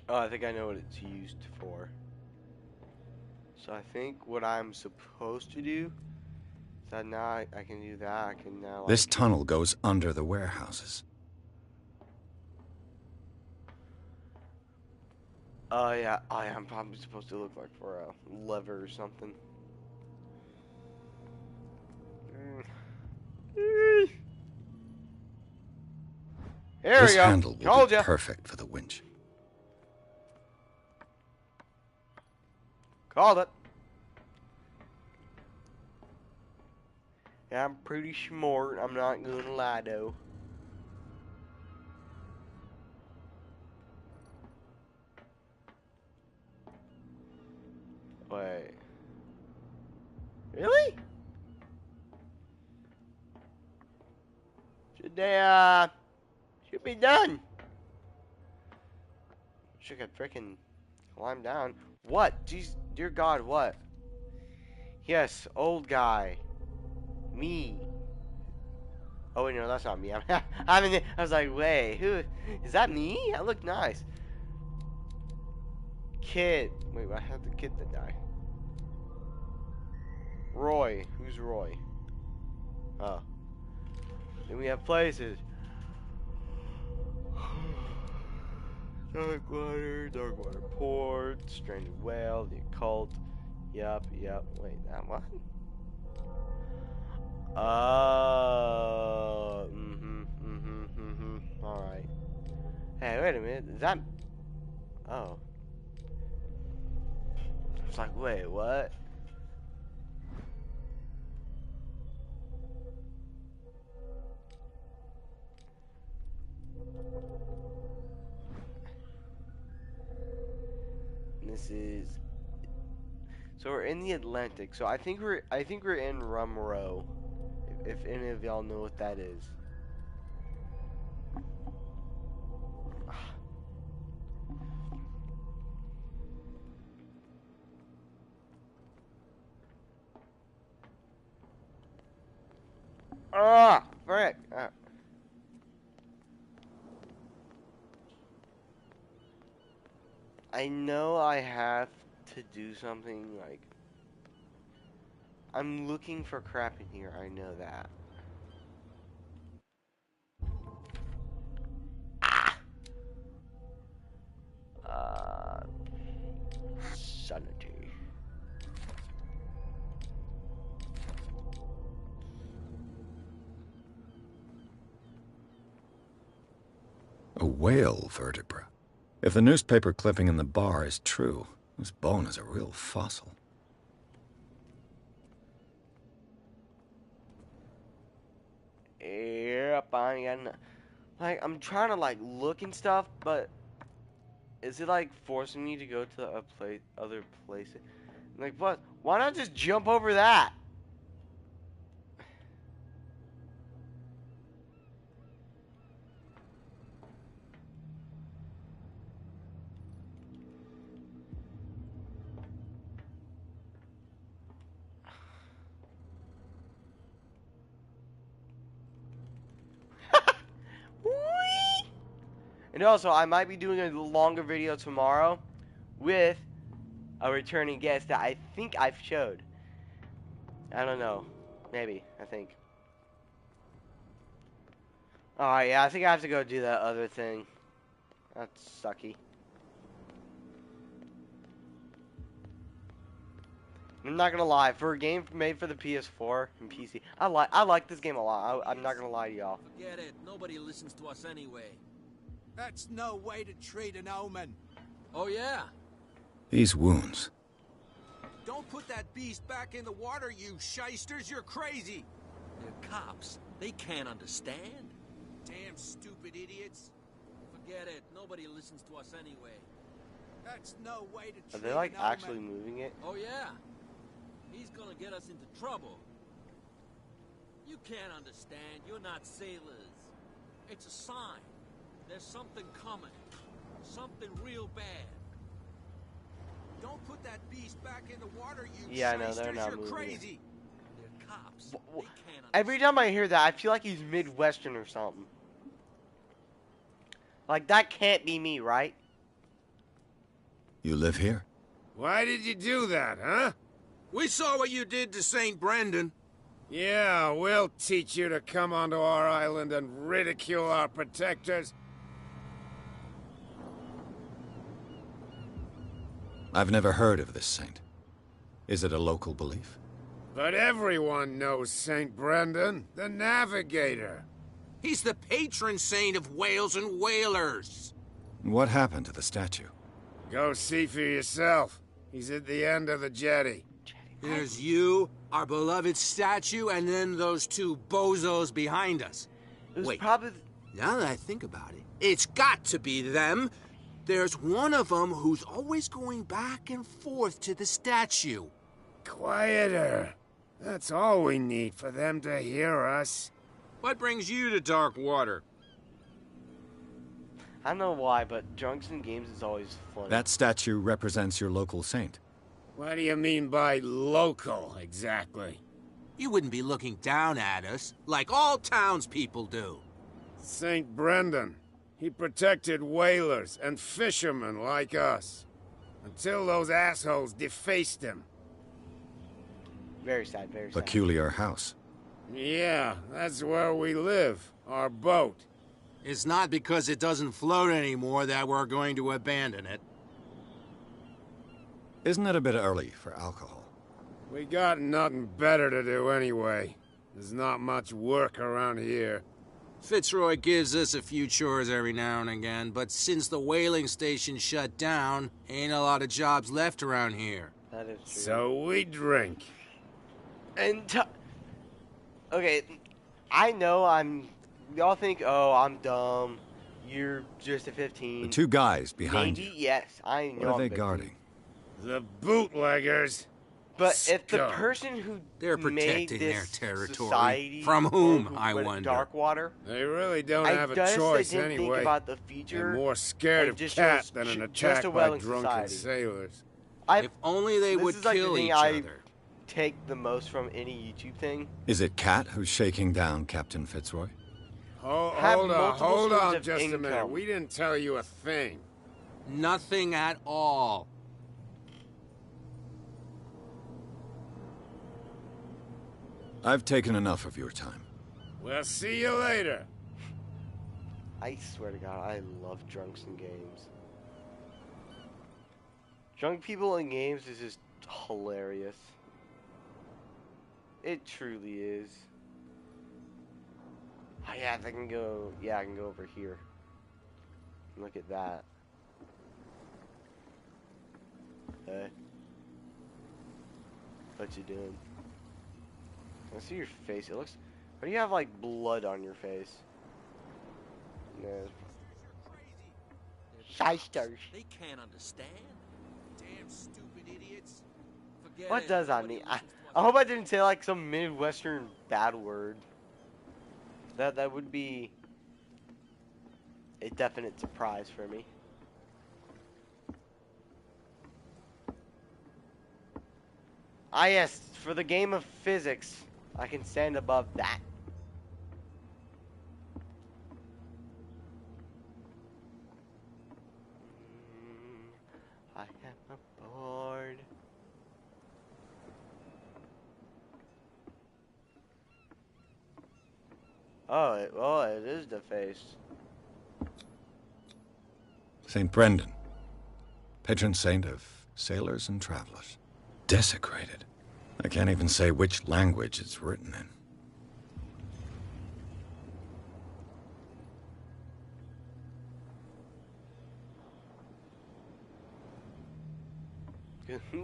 Oh, I think I know what it's used for. So I think what I'm supposed to do is that now I can do that. I can now, like... This tunnel goes under the warehouses. Oh, yeah. I'm probably supposed to look like for a lever or something. Here This we go. handle will Told be ya. perfect for the winch. Called it. Yeah, I'm pretty smart. I'm not gonna lie, though. Wait. Really? Should be done. Should I frickin' climb down? What? Jeez, dear God, what? Yes, old guy. Me. Oh wait, no, that's not me. I was like, wait, who? Is that me? I look nice. Kid. Wait, I have the kid that died. Roy. Who's Roy? Oh. Then we have places. Dark water port, stranded whale, the occult. Yup. Wait, that one? Alright. Hey, wait a minute. Is that... Oh. It's like, wait, what? This is... So we're in the Atlantic. So I think we're in Rum Row. If any of y'all know what that is. Ah, frick. I know I have to do something like... I'm looking for crap in here, I know that. Sanity. A whale vertebra. If the newspaper clipping in the bar is true, this bone is a real fossil. Yep, I'm trying to like look and stuff, but is it like forcing me to go to a place, other places? Like what? Why not just jump over that? Whee! And also, I might be doing a longer video tomorrow with a returning guest that I think I've showed. I don't know. Maybe. I think. Alright, yeah, I think I have to go do that other thing. That's sucky. I'm not gonna lie, for a game made for the PS4 and PC, I like this game a lot. I'm not gonna lie to y'all. Forget it. Nobody listens to us anyway. That's no way to treat an omen. Oh, yeah? These wounds. Don't put that beast back in the water, you shysters. You're crazy. They're cops. They can't understand. Damn stupid idiots. Forget it. Nobody listens to us anyway. That's no way to treat Are they like an omen. actually moving it? Oh, yeah? He's gonna get us into trouble. You can't understand. You're not sailors. It's a sign. There's something coming. Something real bad. Don't put that beast back in the water, you Yeah, I know, shysters. they're not You're moving it. crazy. They're cops. They can't Every time I hear that, I feel like he's Midwestern or something. Like, that can't be me, right? You live here? Why did you do that, huh? We saw what you did to St. Brendan. Yeah, we'll teach you to come onto our island and ridicule our protectors. I've never heard of this saint. Is it a local belief? But everyone knows St. Brendan, the navigator. He's the patron saint of whales and whalers. What happened to the statue? Go see for yourself. He's at the end of the jetty. There's you, our beloved statue, and then those two bozos behind us. It was Wait, probably... now that I think about it, it's got to be them. There's one of them who's always going back and forth to the statue. Quieter. That's all we need for them to hear us. What brings you to dark water? I don't know why, but Drunks in Games is always funny. That statue represents your local saint. What do you mean by local, exactly? You wouldn't be looking down at us, like all townspeople do. St. Brendan. He protected whalers and fishermen like us. Until those assholes defaced him. Very sad, very sad. Peculiar house. Yeah, that's where we live. Our boat. It's not because it doesn't float anymore that we're going to abandon it. Isn't it a bit early for alcohol? We got nothing better to do anyway. There's not much work around here. Fitzroy gives us a few chores every now and again, but since the whaling station shut down, ain't a lot of jobs left around here. That is true. So we drink. And okay, I know y'all think, oh, I'm dumb. You're just a 15. The two guys behind Maybe, you. yes, I know. What are I'm they big. guarding? The bootleggers. But if the Scum. person who They're made protecting this their territory. society, From or whom, who I went wonder? Dark water. They really don't I have a guess choice they didn't anyway. think about the future. They're more scared and of just Cat chose than an just attack a by whaling drunken society. sailors. If only they this would is like kill the thing each I other. take the most from any YouTube thing. Is it Cat who's shaking down Captain Fitzroy? Have Hold multiple sources on of just a minute. income. We didn't tell you a thing. Nothing at all. I've taken enough of your time. We'll see you later. I swear to God, I love drunks in games. Drunk people in games is just hilarious. It truly is. Oh, yeah, I can go. Yeah, I can go over here. Look at that. Hey. What you doing? I see your face. It looks... Why do you have, like, blood on your face? No. Shysters. They can't understand. Damn stupid idiots. Forget What it. does that Nobody mean? listens to I us. hope I didn't say, like, some Midwestern bad word. That would be a definite surprise for me. Ah, yes, for the game of physics, I can stand above that. I am aboard. Oh, it is the face. St. Brendan, patron saint of sailors and travelers. Desecrated. I can't even say which language it's written in.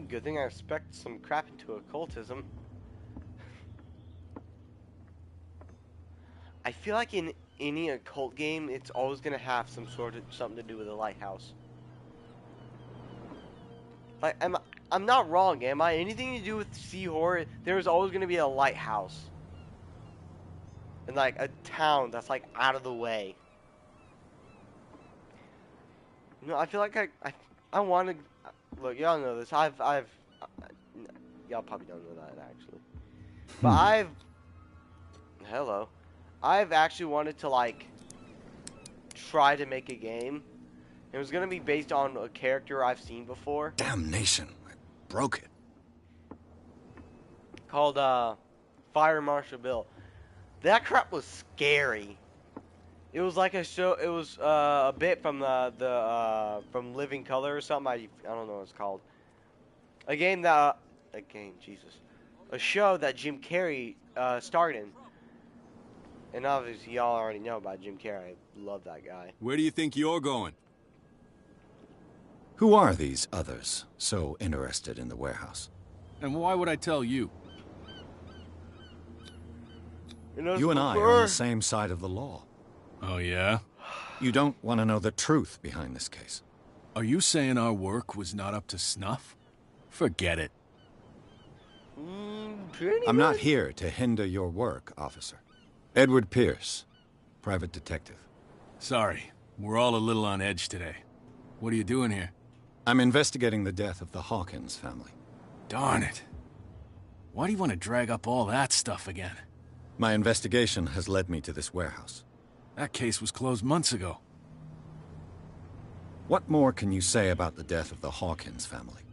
Good thing I respect some crap into occultism. I feel like in any occult game, it's always gonna have some sort of something to do with a lighthouse. Like, I'm not wrong, am I? Anything to do with sea horror, there's always gonna be a lighthouse. And like a town that's like out of the way. You know, I feel like I want to look. Y'all know this. Y'all probably don't know that actually, but hello, I've actually wanted to like try to make a game. It was gonna be based on a character I've seen before. Damnation! I broke it. Called Fire Marshal Bill. That crap was scary. It was like a show. It was a bit from from Living Color or something. I don't know what it's called. A game, Jesus. A show that Jim Carrey starred in. And obviously y'all already know about Jim Carrey. I love that guy. Where do you think you're going? Who are these others so interested in the warehouse? And why would I tell you? You and I are on the same side of the law. Oh, yeah? You don't want to know the truth behind this case. Are you saying our work was not up to snuff? Forget it. I'm not here to hinder your work, officer. Edward Pierce, private detective. Sorry, we're all a little on edge today. What are you doing here? I'm investigating the death of the Hawkins family. Darn it. Why do you want to drag up all that stuff again? My investigation has led me to this warehouse. That case was closed months ago. What more can you say about the death of the Hawkins family?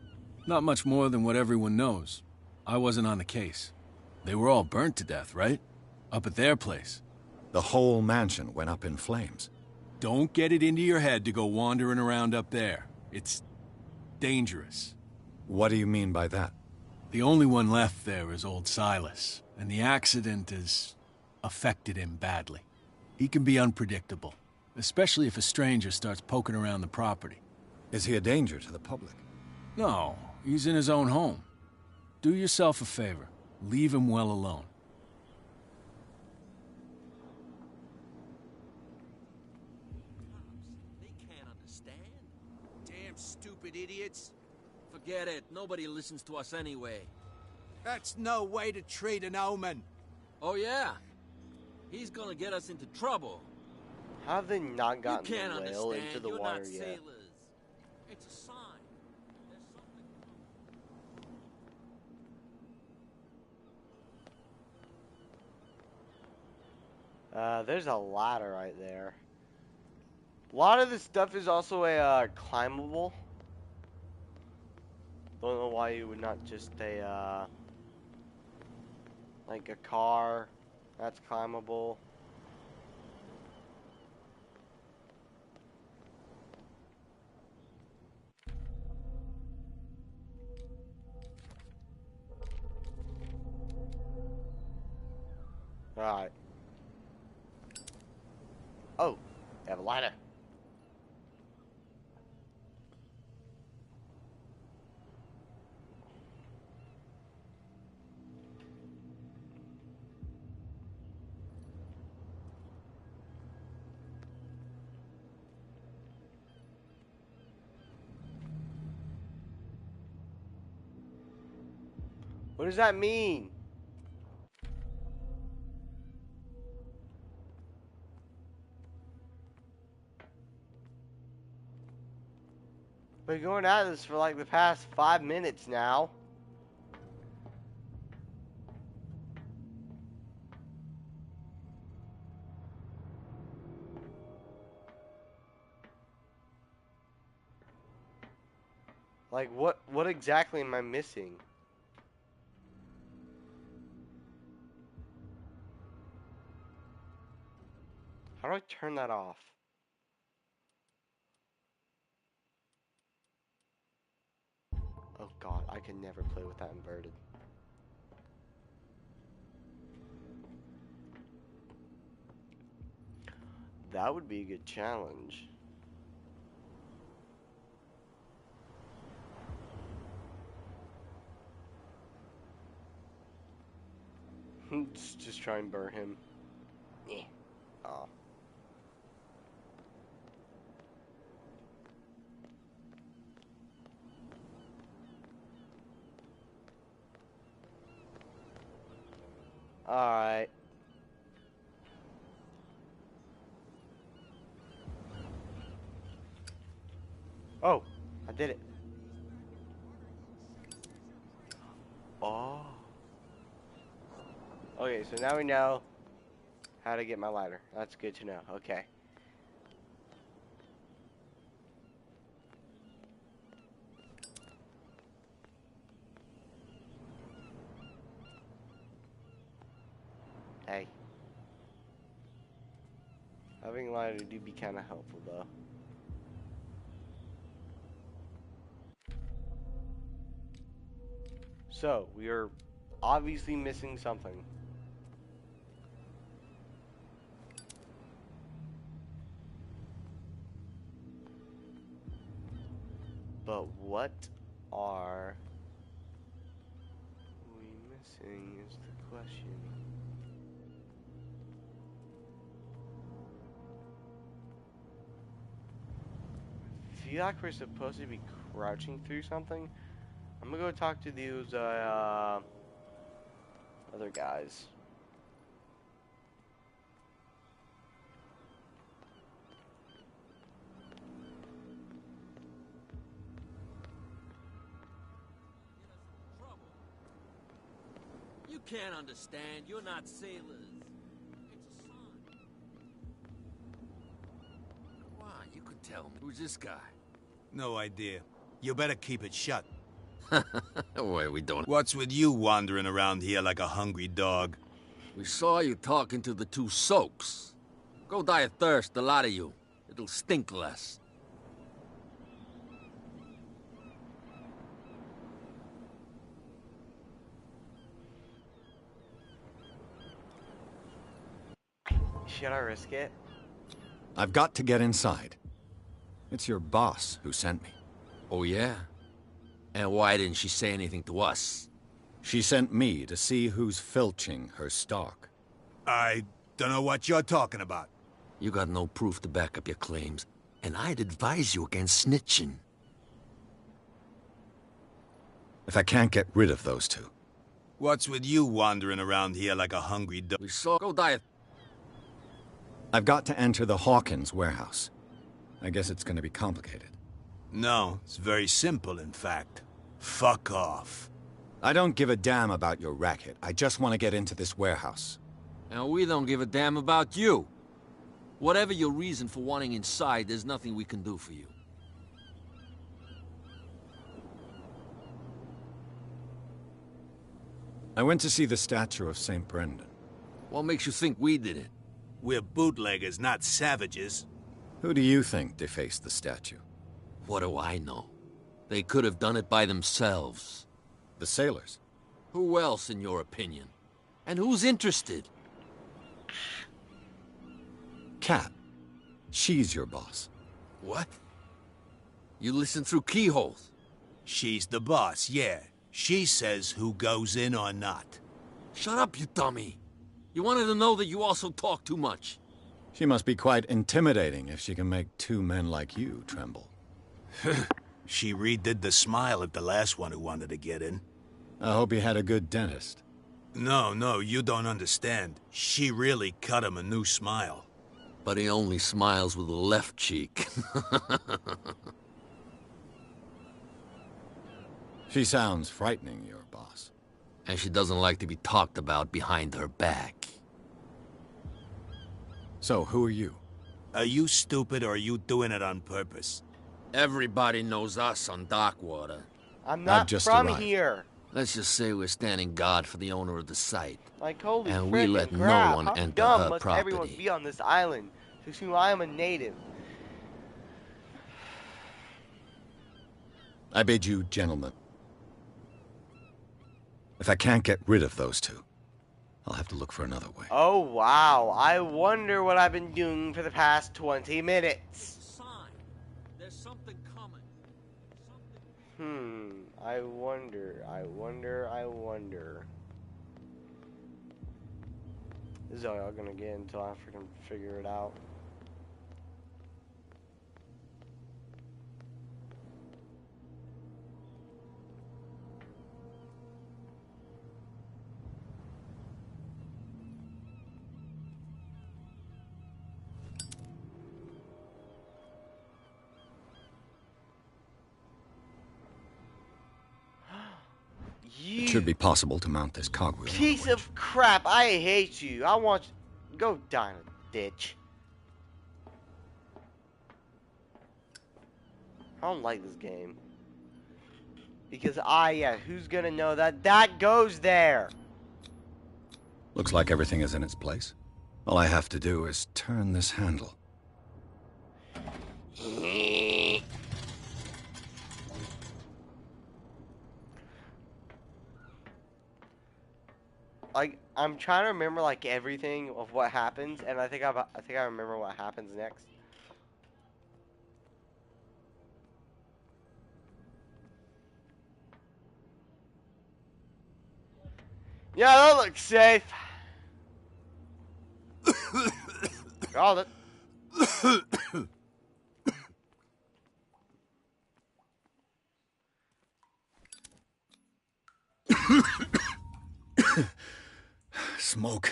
Not much more than what everyone knows. I wasn't on the case. They were all burnt to death, right? Up at their place. The whole mansion went up in flames. Don't get it into your head to go wandering around up there. It's dangerous. What do you mean by that? The only one left there is old Silas, and the accident has affected him badly. He can be unpredictable, especially if a stranger starts poking around the property. Is he a danger to the public? No, he's in his own home. Do yourself a favor. Leave him well alone. They can't understand. Damn stupid idiots. Forget it. Nobody listens to us anyway. That's no way to treat an omen. Oh, yeah? He's gonna get us into trouble. How have they not You gotten can't the whale understand. into the You're water not yet? sailors. It's a sign. There's a ladder right there. A lot of this stuff is also climbable. Don't know why you would not just like a car that's climbable. Alright. Oh, they have a ladder. What does that mean? We're going at this for like the past 5 minutes now. Like, what exactly am I missing? How do I turn that off? Oh god, I can never play with that inverted. That would be a good challenge. Just try and burn him. Yeah. Oh. Alright. Oh, I did it. Oh. Okay, so now we know how to get my lighter. That's good to know. Okay. Hey. Having a lighter do be kind of helpful, though. So, we are obviously missing something. But what are we missing is the question. I feel like we're supposed to be crouching through something. I'm gonna go talk to these other guys. You can't understand. You're not sailors. It's a sign. Come on, you could tell me. Who's this guy? No idea. You better keep it shut. Wait, we don't. What's with you wandering around here like a hungry dog? We saw you talking to the two soaks. Go die of thirst, the lot of you. It'll stink less. Should I risk it? I've got to get inside. It's your boss who sent me. Oh, yeah? And why didn't she say anything to us? She sent me to see who's filching her stock. I don't know what you're talking about. You got no proof to back up your claims, and I'd advise you against snitching. If I can't get rid of those two. What's with you wandering around here like a hungry dog? We saw. Go die. I've got to enter the Hawkins warehouse. I guess it's going to be complicated. No, it's very simple, in fact. Fuck off. I don't give a damn about your racket. I just want to get into this warehouse. And we don't give a damn about you. Whatever your reason for wanting inside, there's nothing we can do for you. I went to see the statue of St. Brendan. What makes you think we did it? We're bootleggers, not savages. Who do you think defaced the statue? What do I know? They could have done it by themselves. The sailors? Who else, in your opinion? And who's interested? Kat. She's your boss. What? You listen through keyholes? She's the boss, yeah. She says who goes in or not. Shut up, you dummy. You wanted to know that you also talk too much. She must be quite intimidating if she can make two men like you tremble. She redid the smile at the last one who wanted to get in. I hope he had a good dentist. No, you don't understand. She really cut him a new smile. But he only smiles with the left cheek. She sounds frightening, your boss. And she doesn't like to be talked about behind her back. So, who are you? Are you stupid or are you doing it on purpose? Everybody knows us on Darkwater. I'm not just from arrived. here. Let's just say we're standing guard for the owner of the site. Like, holy And we let frickin' no crap, one how enter dumb her must property. everyone be on this island to assume I am a native? I bid you, gentlemen. If I can't get rid of those two, I'll have to look for another way. Oh, wow. I wonder what I've been doing for the past 20 minutes. Sign. There's something coming. I wonder. This is all y'all gonna get until I freaking figure it out. It should be possible to mount this cogwheel. Piece of crap! I hate you. I want you. Go die in a ditch. I don't like this game. Because who's gonna know that that goes there? Looks like everything is in its place. All I have to do is turn this handle. Like, I'm trying to remember like everything of what happens, and I think I remember what happens next. Yeah, that looks safe. Called it. Smoke.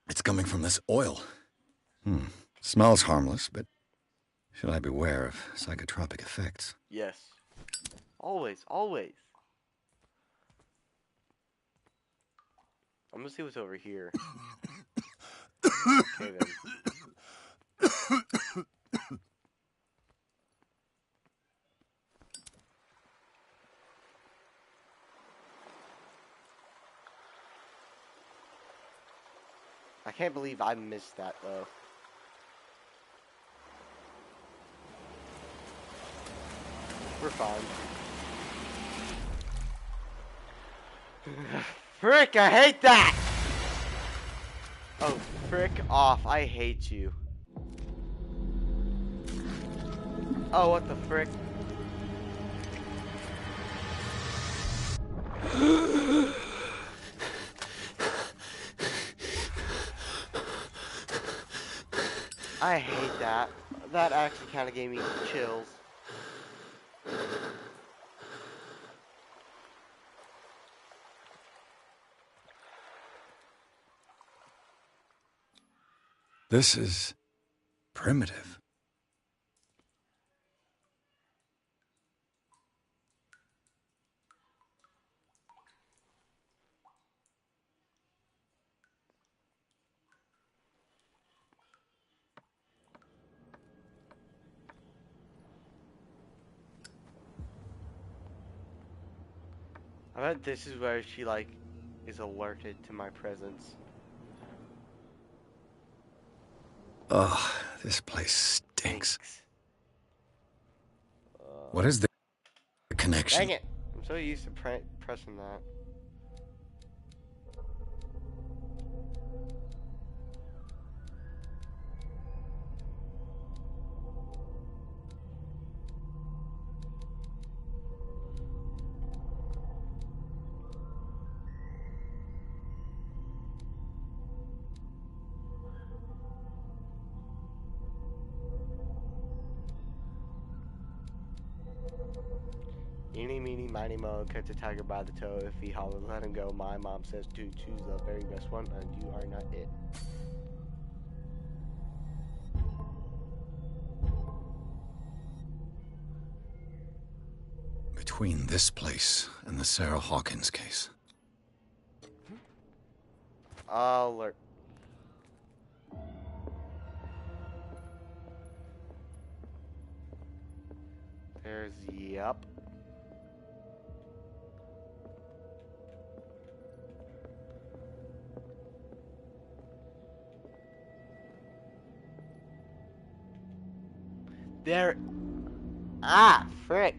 It's coming from this oil. Smells harmless, but should I beware of psychotropic effects? Yes. Always, always. I'm gonna see what's over here. Okay, then. I can't believe I missed that, though. We're fine. Frick, I hate that! Oh, frick off. I hate you. Oh, what the frick? I hate that. That actually kind of gave me chills. This is primitive. I bet this is where she, like, is alerted to my presence. Ugh, this place stinks. What is the connection? Dang it! I'm so used to pressing that. Eeny, meeny, miny, mo, catch a tiger by the toe. If he hollers, let him go. My mom says to choose the very best one, and you are not it. Between this place and the Sarah Hawkins case. Alert. There's yep. There. Ah, frick.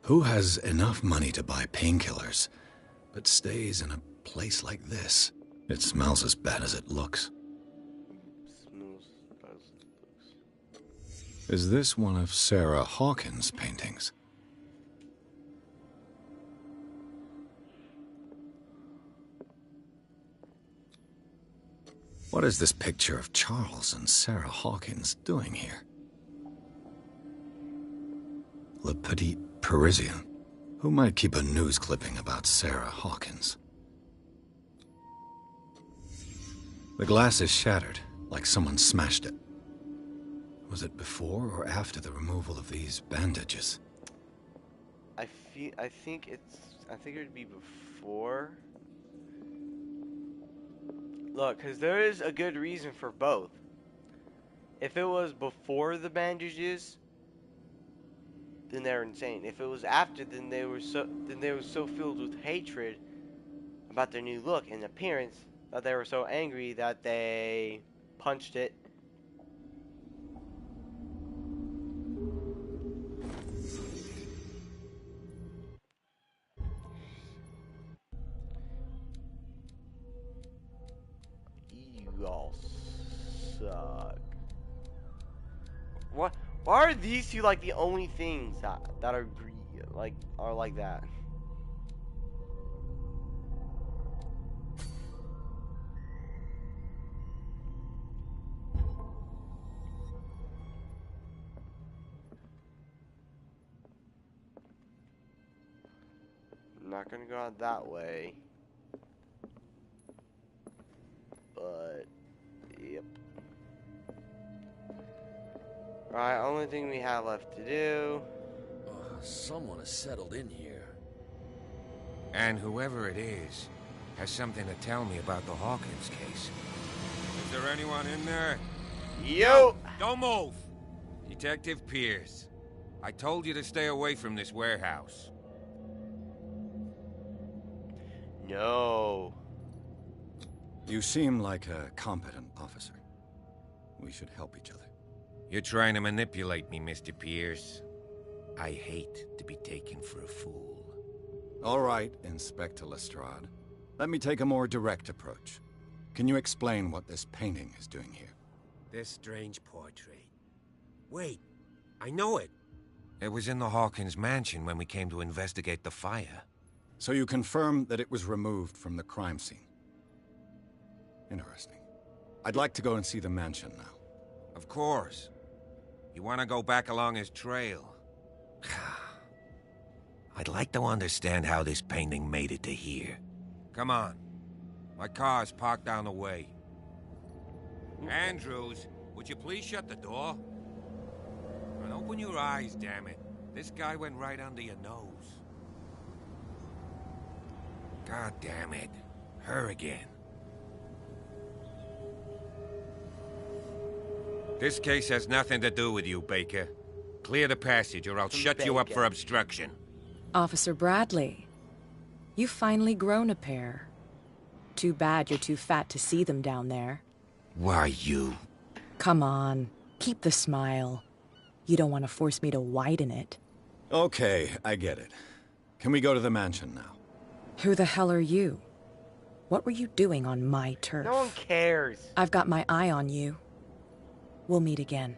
Who has enough money to buy painkillers, but stays in a place like this? It smells as bad as it looks. Is this one of Sarah Hawkins' paintings? What is this picture of Charles and Sarah Hawkins doing here? Le Petit Parisien. Who might keep a news clipping about Sarah Hawkins? The glass is shattered, like someone smashed it. Was it before or after the removal of these bandages? I think it would be before. Look, because there is a good reason for both. If it was before the bandages, then they're insane. If it was after, then they were so filled with hatred about their new look and appearance that they were so angry that they punched it. You all suck. What? Why are these two like the only things that are like that? I'm not gonna go out that way. But yep. Alright, only thing we have left to do. Someone has settled in here. And whoever it is has something to tell me about the Hawkins case. Is there anyone in there? Yo! Don't move! Detective Pierce, I told you to stay away from this warehouse. No. You seem like a competent officer. We should help each other. You're trying to manipulate me, Mr. Pierce. I hate to be taken for a fool. All right, Inspector Lestrade. Let me take a more direct approach. Can you explain what this painting is doing here? This strange portrait. Wait, I know it. It was in the Hawkins mansion when we came to investigate the fire. So you confirm that it was removed from the crime scene? Interesting. I'd like to go and see the mansion now. Of course. You want to go back along his trail? I'd like to understand how this painting made it to here. Come on. My car's parked down the way. Andrews, would you please shut the door? And open your eyes, damn it. This guy went right under your nose. God damn it. Her again. This case has nothing to do with you, Baker. Clear the passage or I'll shut you up for obstruction. Officer Bradley, you've finally grown a pair. Too bad you're too fat to see them down there. Why, you... Come on, keep the smile. You don't want to force me to widen it. Okay, I get it. Can we go to the mansion now? Who the hell are you? What were you doing on my turf? No one cares. I've got my eye on you. We'll meet again.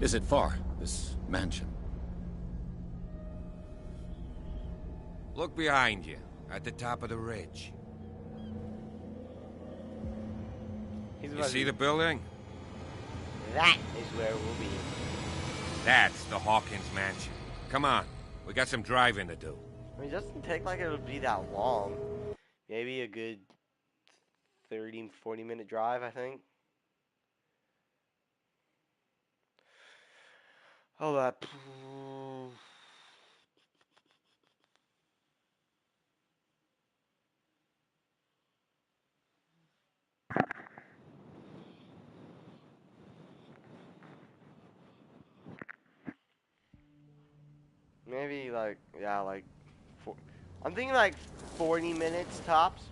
Is it far, this mansion? Look behind you, at the top of the ridge. You see the building? That is where we'll be. That's the Hawkins mansion. Come on, we got some driving to do. I mean, it doesn't take like it'll be that long. Maybe a good 30, 40-minute drive, I think. Hold up. Maybe like, yeah, like, I'm thinking like 40 minutes tops.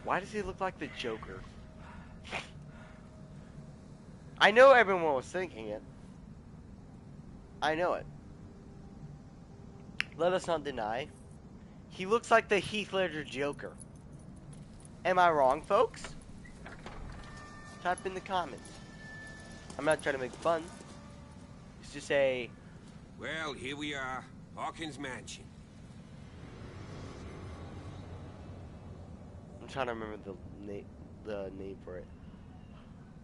Why does he look like the Joker? I know everyone was thinking it. I know it. Let us not deny. He looks like the Heath Ledger Joker. Am I wrong, folks? Type in the comments. I'm not trying to make fun. It's just a... Well, here we are. Hawkins mansion. I'm trying to remember the name for it.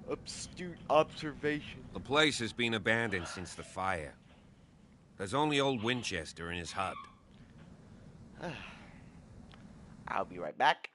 Astute observation. The place has been abandoned since the fire. There's only old Winchester in his hut. I'll be right back.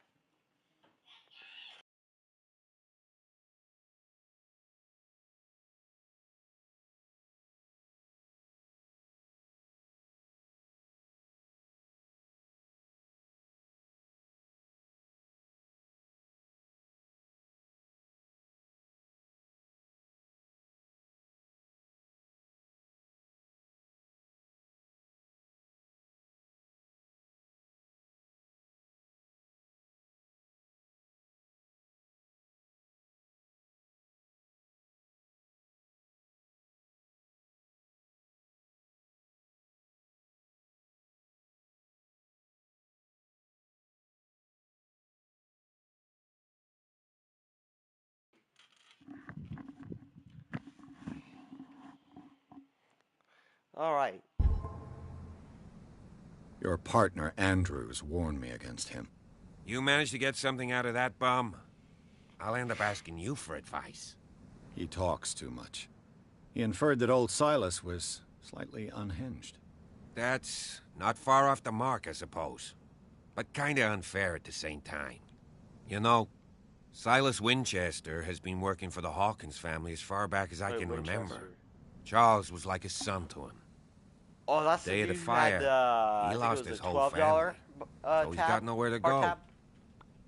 All right. Your partner, Andrews, warned me against him. You managed to get something out of that bum? I'll end up asking you for advice. He talks too much. He inferred that old Silas was slightly unhinged. That's not far off the mark, I suppose. But kinda unfair at the same time. You know, Silas Winchester has been working for the Hawkins family as far back as I can remember. Charles was like a son to him. Oh, that's Day the of the dude who fire, had he lost his whole $12 family. So he's tab, got nowhere to bar go. tab.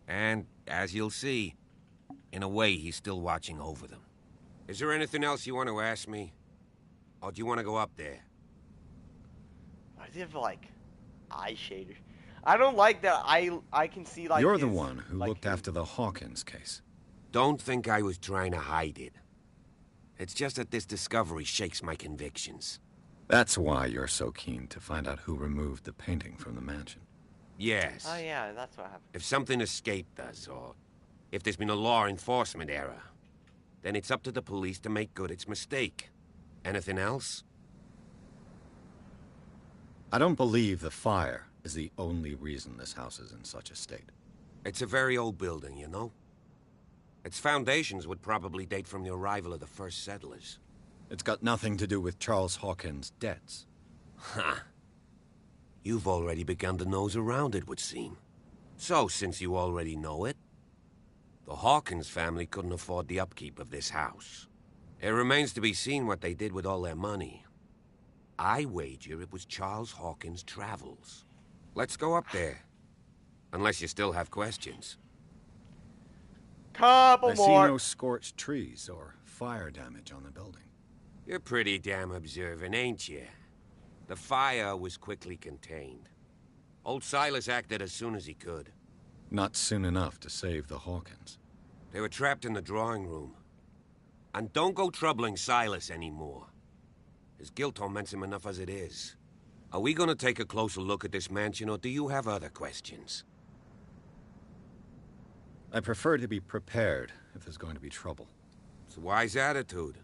And, as you'll see, in a way, he's still watching over them. Is there anything else you want to ask me? Or do you want to go up there? Why does he have, like, eye shaders? I don't like that I can see, like, You're his, the one who like, looked after the Hawkins case. Don't think I was trying to hide it. It's just that this discovery shakes my convictions. That's why you're so keen to find out who removed the painting from the mansion. Yes. Oh, yeah, that's what happened. If something escaped us, or if there's been a law enforcement error, then it's up to the police to make good its mistake. Anything else? I don't believe the fire is the only reason this house is in such a state. It's a very old building, you know? Its foundations would probably date from the arrival of the first settlers. It's got nothing to do with Charles Hawkins' debts. Ha! You've already begun to nose around, it would seem. So, since you already know it, the Hawkins family couldn't afford the upkeep of this house. It remains to be seen what they did with all their money. I wager it was Charles Hawkins' travels. Let's go up there. Unless you still have questions. Couple I more. see no scorched trees or fire damage on the building. You're pretty damn observant, ain't you? The fire was quickly contained. Old Silas acted as soon as he could. Not soon enough to save the Hawkins. They were trapped in the drawing room. And don't go troubling Silas anymore. His guilt torments him enough as it is. Are we gonna take a closer look at this mansion, or do you have other questions? I prefer to be prepared if there's going to be trouble. It's a wise attitude.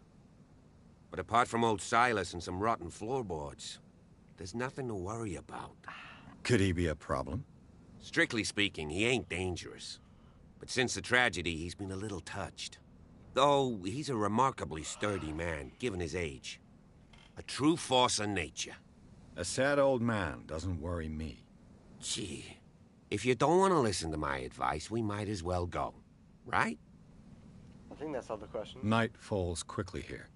But apart from old Silas and some rotten floorboards, there's nothing to worry about. Could he be a problem? Strictly speaking, he ain't dangerous. But since the tragedy, he's been a little touched. Though, he's a remarkably sturdy man, given his age. A true force of nature. A sad old man doesn't worry me. Gee, if you don't want to listen to my advice, we might as well go. Right? I think that's all the question. Night falls quickly here,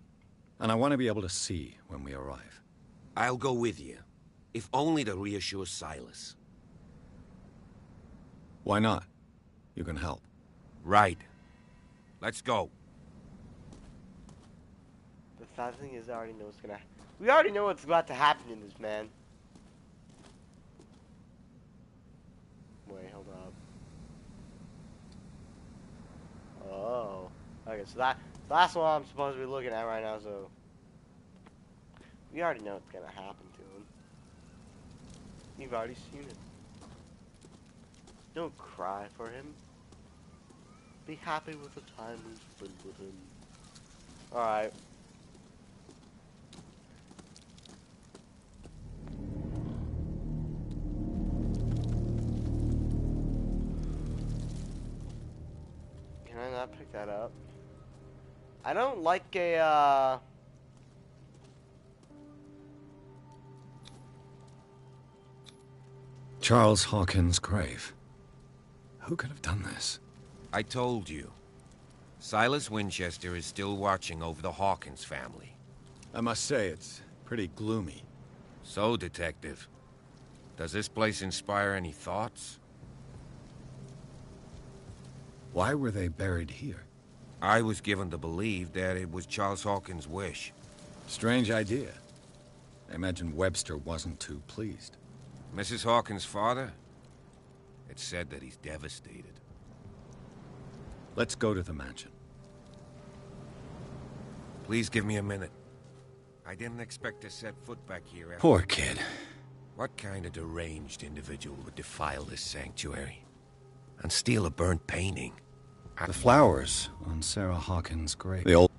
and I want to be able to see when we arrive. I'll go with you, if only to reassure Silas. Why not? You can help. Right. Let's go. The sad thing is, I already know what's gonna. We already know what's about to happen in this, man. Wait, hold up. Oh. Okay, so that's what I'm supposed to be looking at right now, so. We already know what's gonna happen to him. You've already seen it. Don't cry for him. Be happy with the time we spent with him. Alright. Can I not pick that up? I don't like a, Charles Hawkins' grave. Who could have done this? I told you. Silas Winchester is still watching over the Hawkins family. I must say, it's pretty gloomy. So, Detective, does this place inspire any thoughts? Why were they buried here? I was given to believe that it was Charles Hawkins' wish. Strange idea. I imagine Webster wasn't too pleased. Mrs. Hawkins' father? It's said that he's devastated. Let's go to the mansion. Please give me a minute. I didn't expect to set foot back here after... Poor kid. What kind of deranged individual would defile this sanctuary? And steal a burnt painting? The flowers on Sarah Hawkins' grave. The old...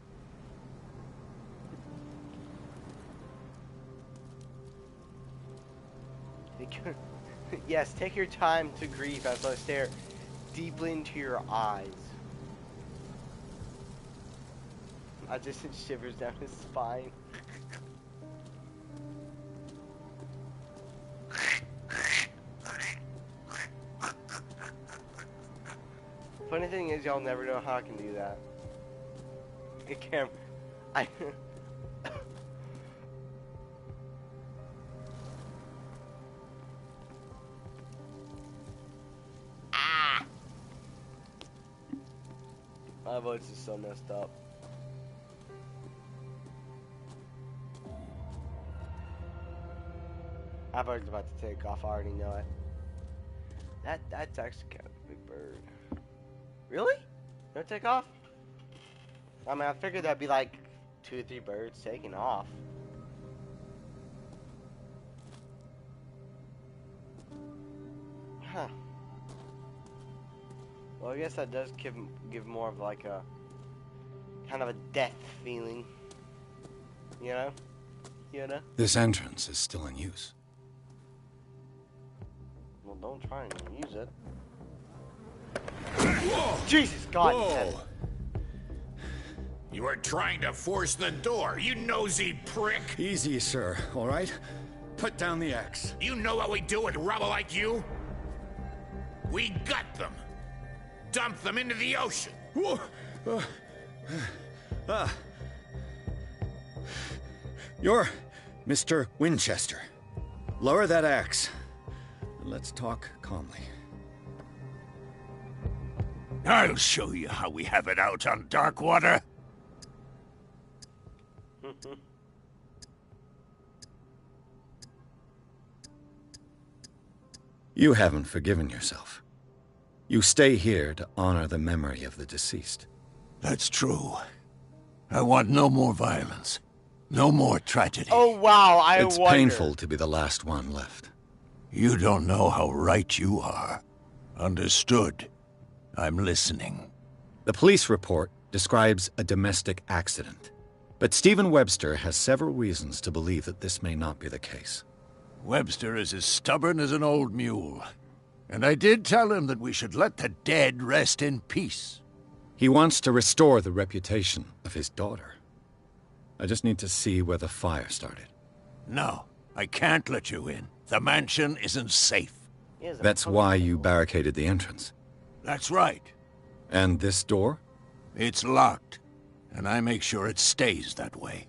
Yes, take your time to grieve as I stare deeply into your eyes. I just sent shivers down his spine. Funny thing is, y'all never know how I can do that. It can't. I. My voice is so messed up. My bird's about to take off. I already know it. That's actually kind of a big bird. Really? No take off? I mean, I figured that'd be like 2 or 3 birds taking off. Huh. Well, I guess that does give more of like a kind of a death feeling. You know? You know? This entrance is still in use. Well, don't try and use it. Whoa. Jesus God! Whoa. You are trying to force the door, you nosy prick! Easy, sir, all right? Put down the axe. You know what we do with rubble like you? We gut them. Dump them into the ocean. Whoa. You're Mr. Winchester. Lower that axe. Let's talk calmly. I'll show you how we have it out on Darkwater. You haven't forgiven yourself. You stay here to honor the memory of the deceased. That's true. I want no more violence. No more tragedy. Oh wow, It's painful to be the last one left. You don't know how right you are. Understood. I'm listening. The police report describes a domestic accident. But Stephen Webster has several reasons to believe that this may not be the case. Webster is as stubborn as an old mule. And I did tell him that we should let the dead rest in peace. He wants to restore the reputation of his daughter. I just need to see where the fire started. No, I can't let you in. The mansion isn't safe. That's why you barricaded the entrance. That's right. And this door? It's locked, and I make sure it stays that way.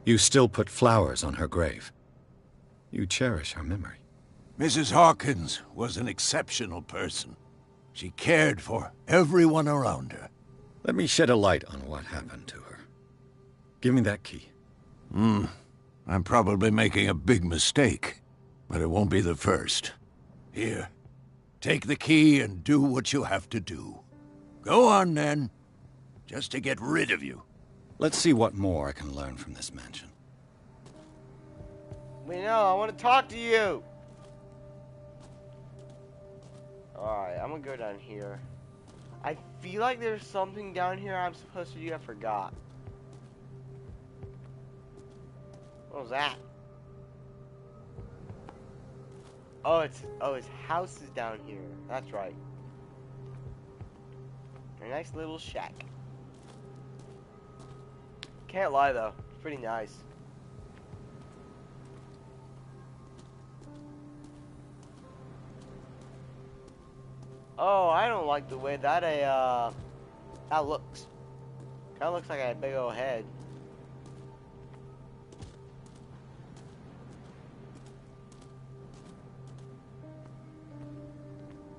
You still put flowers on her grave. You cherish her memory. Mrs. Hawkins was an exceptional person. She cared for everyone around her. Let me shed a light on what happened to her. Give me that key. I'm probably making a big mistake, but it won't be the first. Here, take the key and do what you have to do. Go on, then. Just to get rid of you. Let's see what more I can learn from this mansion. Wait, no, I want to talk to you. Alright, I'm gonna go down here. I feel like there's something down here I'm supposed to do. I forgot. What was that? Oh, his house is down here. That's right. A nice little shack. Can't lie though, it's pretty nice. Oh, I don't like the way that that looks. Kinda looks like a big old head.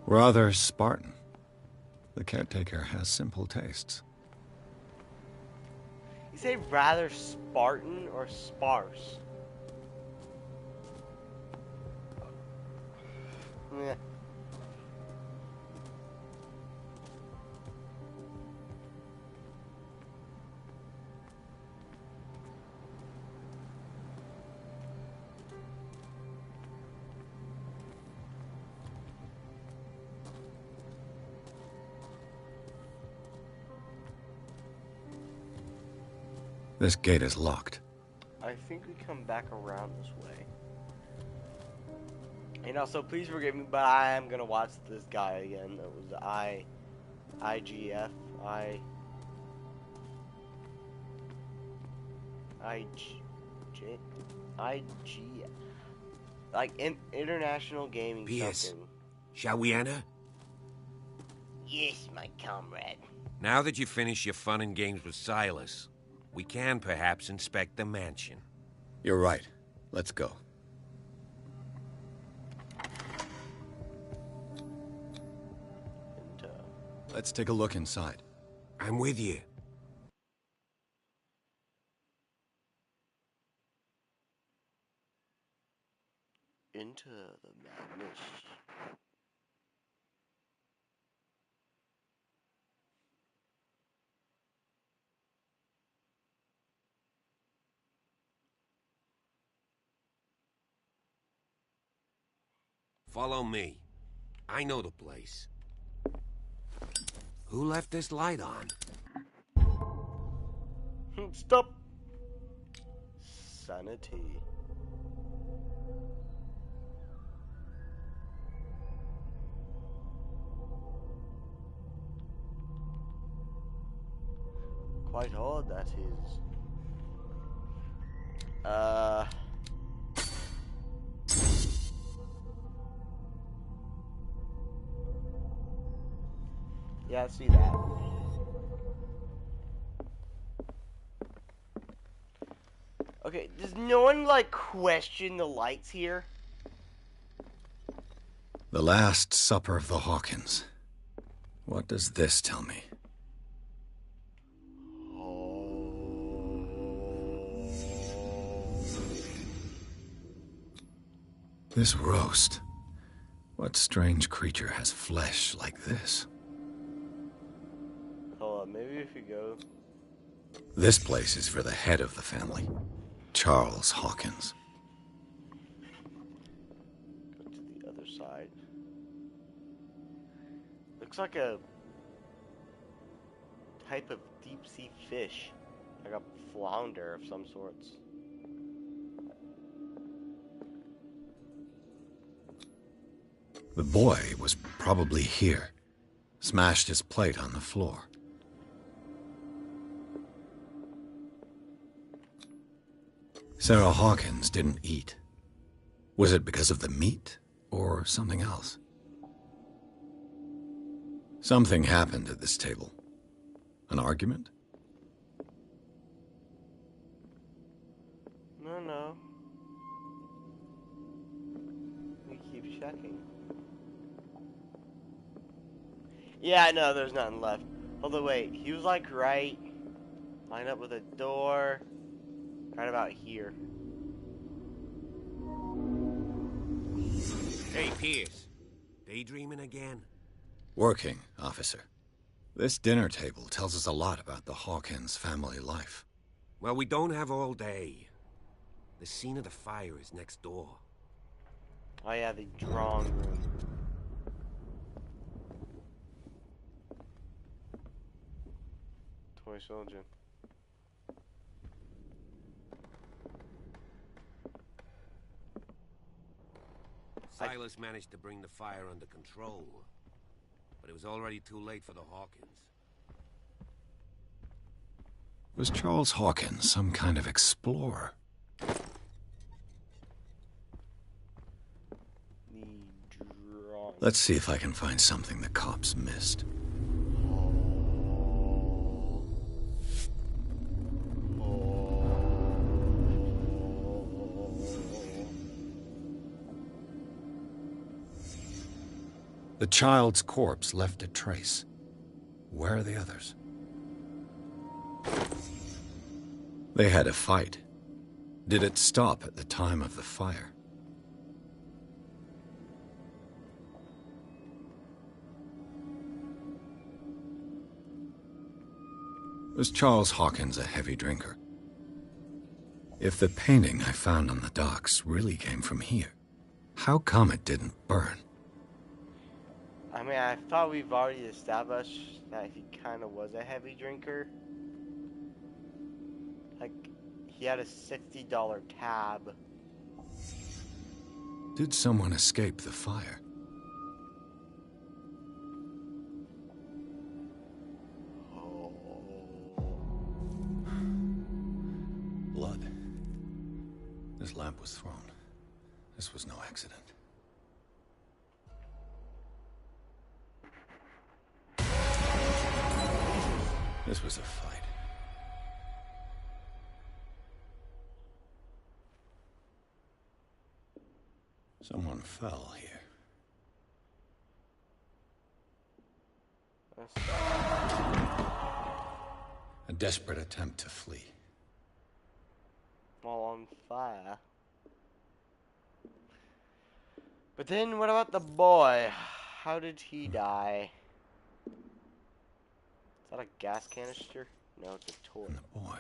Rather Spartan. The caretaker has simple tastes. You say rather Spartan or sparse? Yeah. This gate is locked. I think we come back around this way. And also, please forgive me, but I am gonna watch this guy again. That was IGF, like international gaming P.S. something. Shall we enter? Yes, my comrade. Now that you finish your fun and games with Silas, we can perhaps inspect the mansion. You're right. Let's go. Let's take a look inside. I'm with you. Into the madness. Follow me. I know the place. Who left this light on? Stop. Sanity. Quite odd, that is. Yeah, I see that. Okay, does no one, like, question the lights here? The Last Supper of the Hawkins. What does this tell me? This roast. What strange creature has flesh like this? Hold on, maybe if you go... This place is for the head of the family, Charles Hawkins. Go to the other side. Looks like a... type of deep sea fish, like a flounder of some sorts. The boy was probably here, smashed his plate on the floor. Sarah Hawkins didn't eat. Was it because of the meat or something else? Something happened at this table. An argument? No. We keep checking. Yeah, no, there's nothing left. Although, wait, he was like right, lined up with a door, right about here. Hey, Pierce. Daydreaming again? Working, officer. This dinner table tells us a lot about the Hawkins family life. Well, we don't have all day. The scene of the fire is next door. Oh yeah, the drawing room. Toy soldier. Silas managed to bring the fire under control, but it was already too late for the Hawkins. Was Charles Hawkins some kind of explorer? Let's see if I can find something the cops missed. The child's corpse left a trace. Where are the others? They had a fight. Did it stop at the time of the fire? Was Charles Hawkins a heavy drinker? If the painting I found on the docks really came from here, how come it didn't burn? I mean, I thought we've already established that he kind of was a heavy drinker. Like, he had a $60 tab. Did someone escape the fire? Blood. This lamp was thrown. This was no accident. This was a fight. Someone fell here. A desperate attempt to flee. While on fire. But then, what about the boy? How did he die? Is that a gas canister? No, it's a toy. And the boy.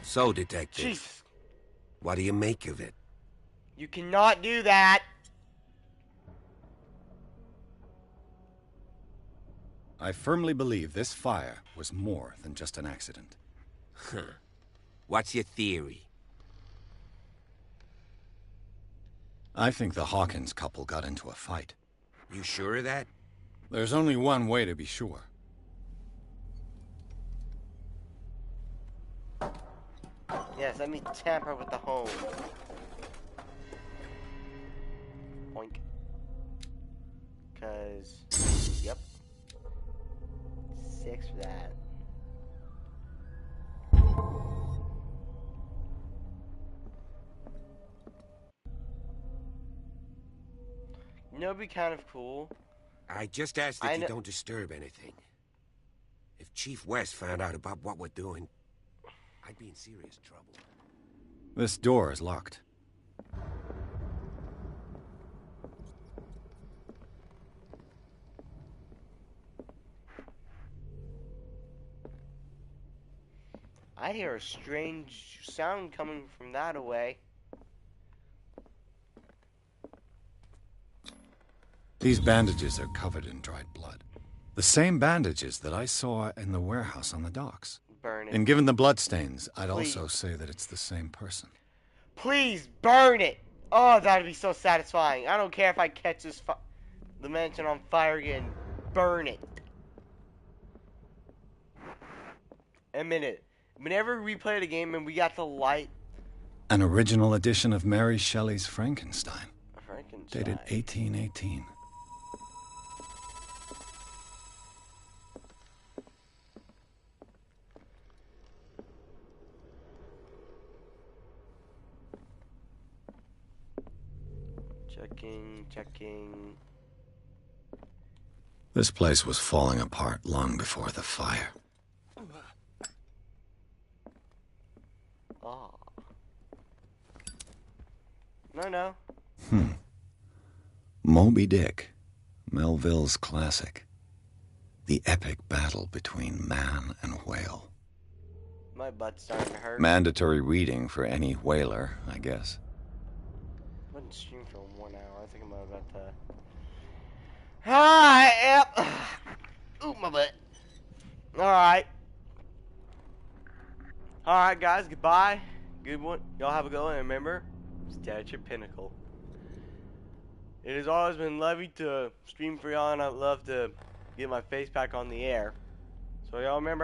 So, Detective, Jeez. What do you make of it? You cannot do that! I firmly believe this fire was more than just an accident. Huh. What's your theory? I think the Hawkins couple got into a fight. You sure of that? There's only one way to be sure. Yes, let me tamper with the home. Oink. Cause, yep. 6 for that. You know, it'd be kind of cool. I just asked that you don't disturb anything. If Chief West found out about what we're doing, I'd be in serious trouble. This door is locked. I hear a strange sound coming from that away. These bandages are covered in dried blood. The same bandages that I saw in the warehouse on the docks. Burn it. And given the bloodstains, I'd Please. also say that it's the same person. Please burn it. Oh, that'd be so satisfying. I don't care if I catch the mansion on fire again. Burn it. Admit whenever we played a game and we got the light. An original edition of Mary Shelley's Frankenstein. Dated 1818. Checking. This place was falling apart long before the fire. Oh. No. Moby Dick, Melville's classic. The epic battle between man and whale. My butt's starting to hurt. Mandatory reading for any whaler, I guess. I wouldn't stream for 1 hour. I think I'm about to. Alright, yep. Ooh, my butt. Alright. Alright, guys, goodbye. Good one. Y'all have a good one. And remember, stay at your pinnacle. It has always been lovely to stream for y'all, and I'd love to get my face back on the air. So y'all remember.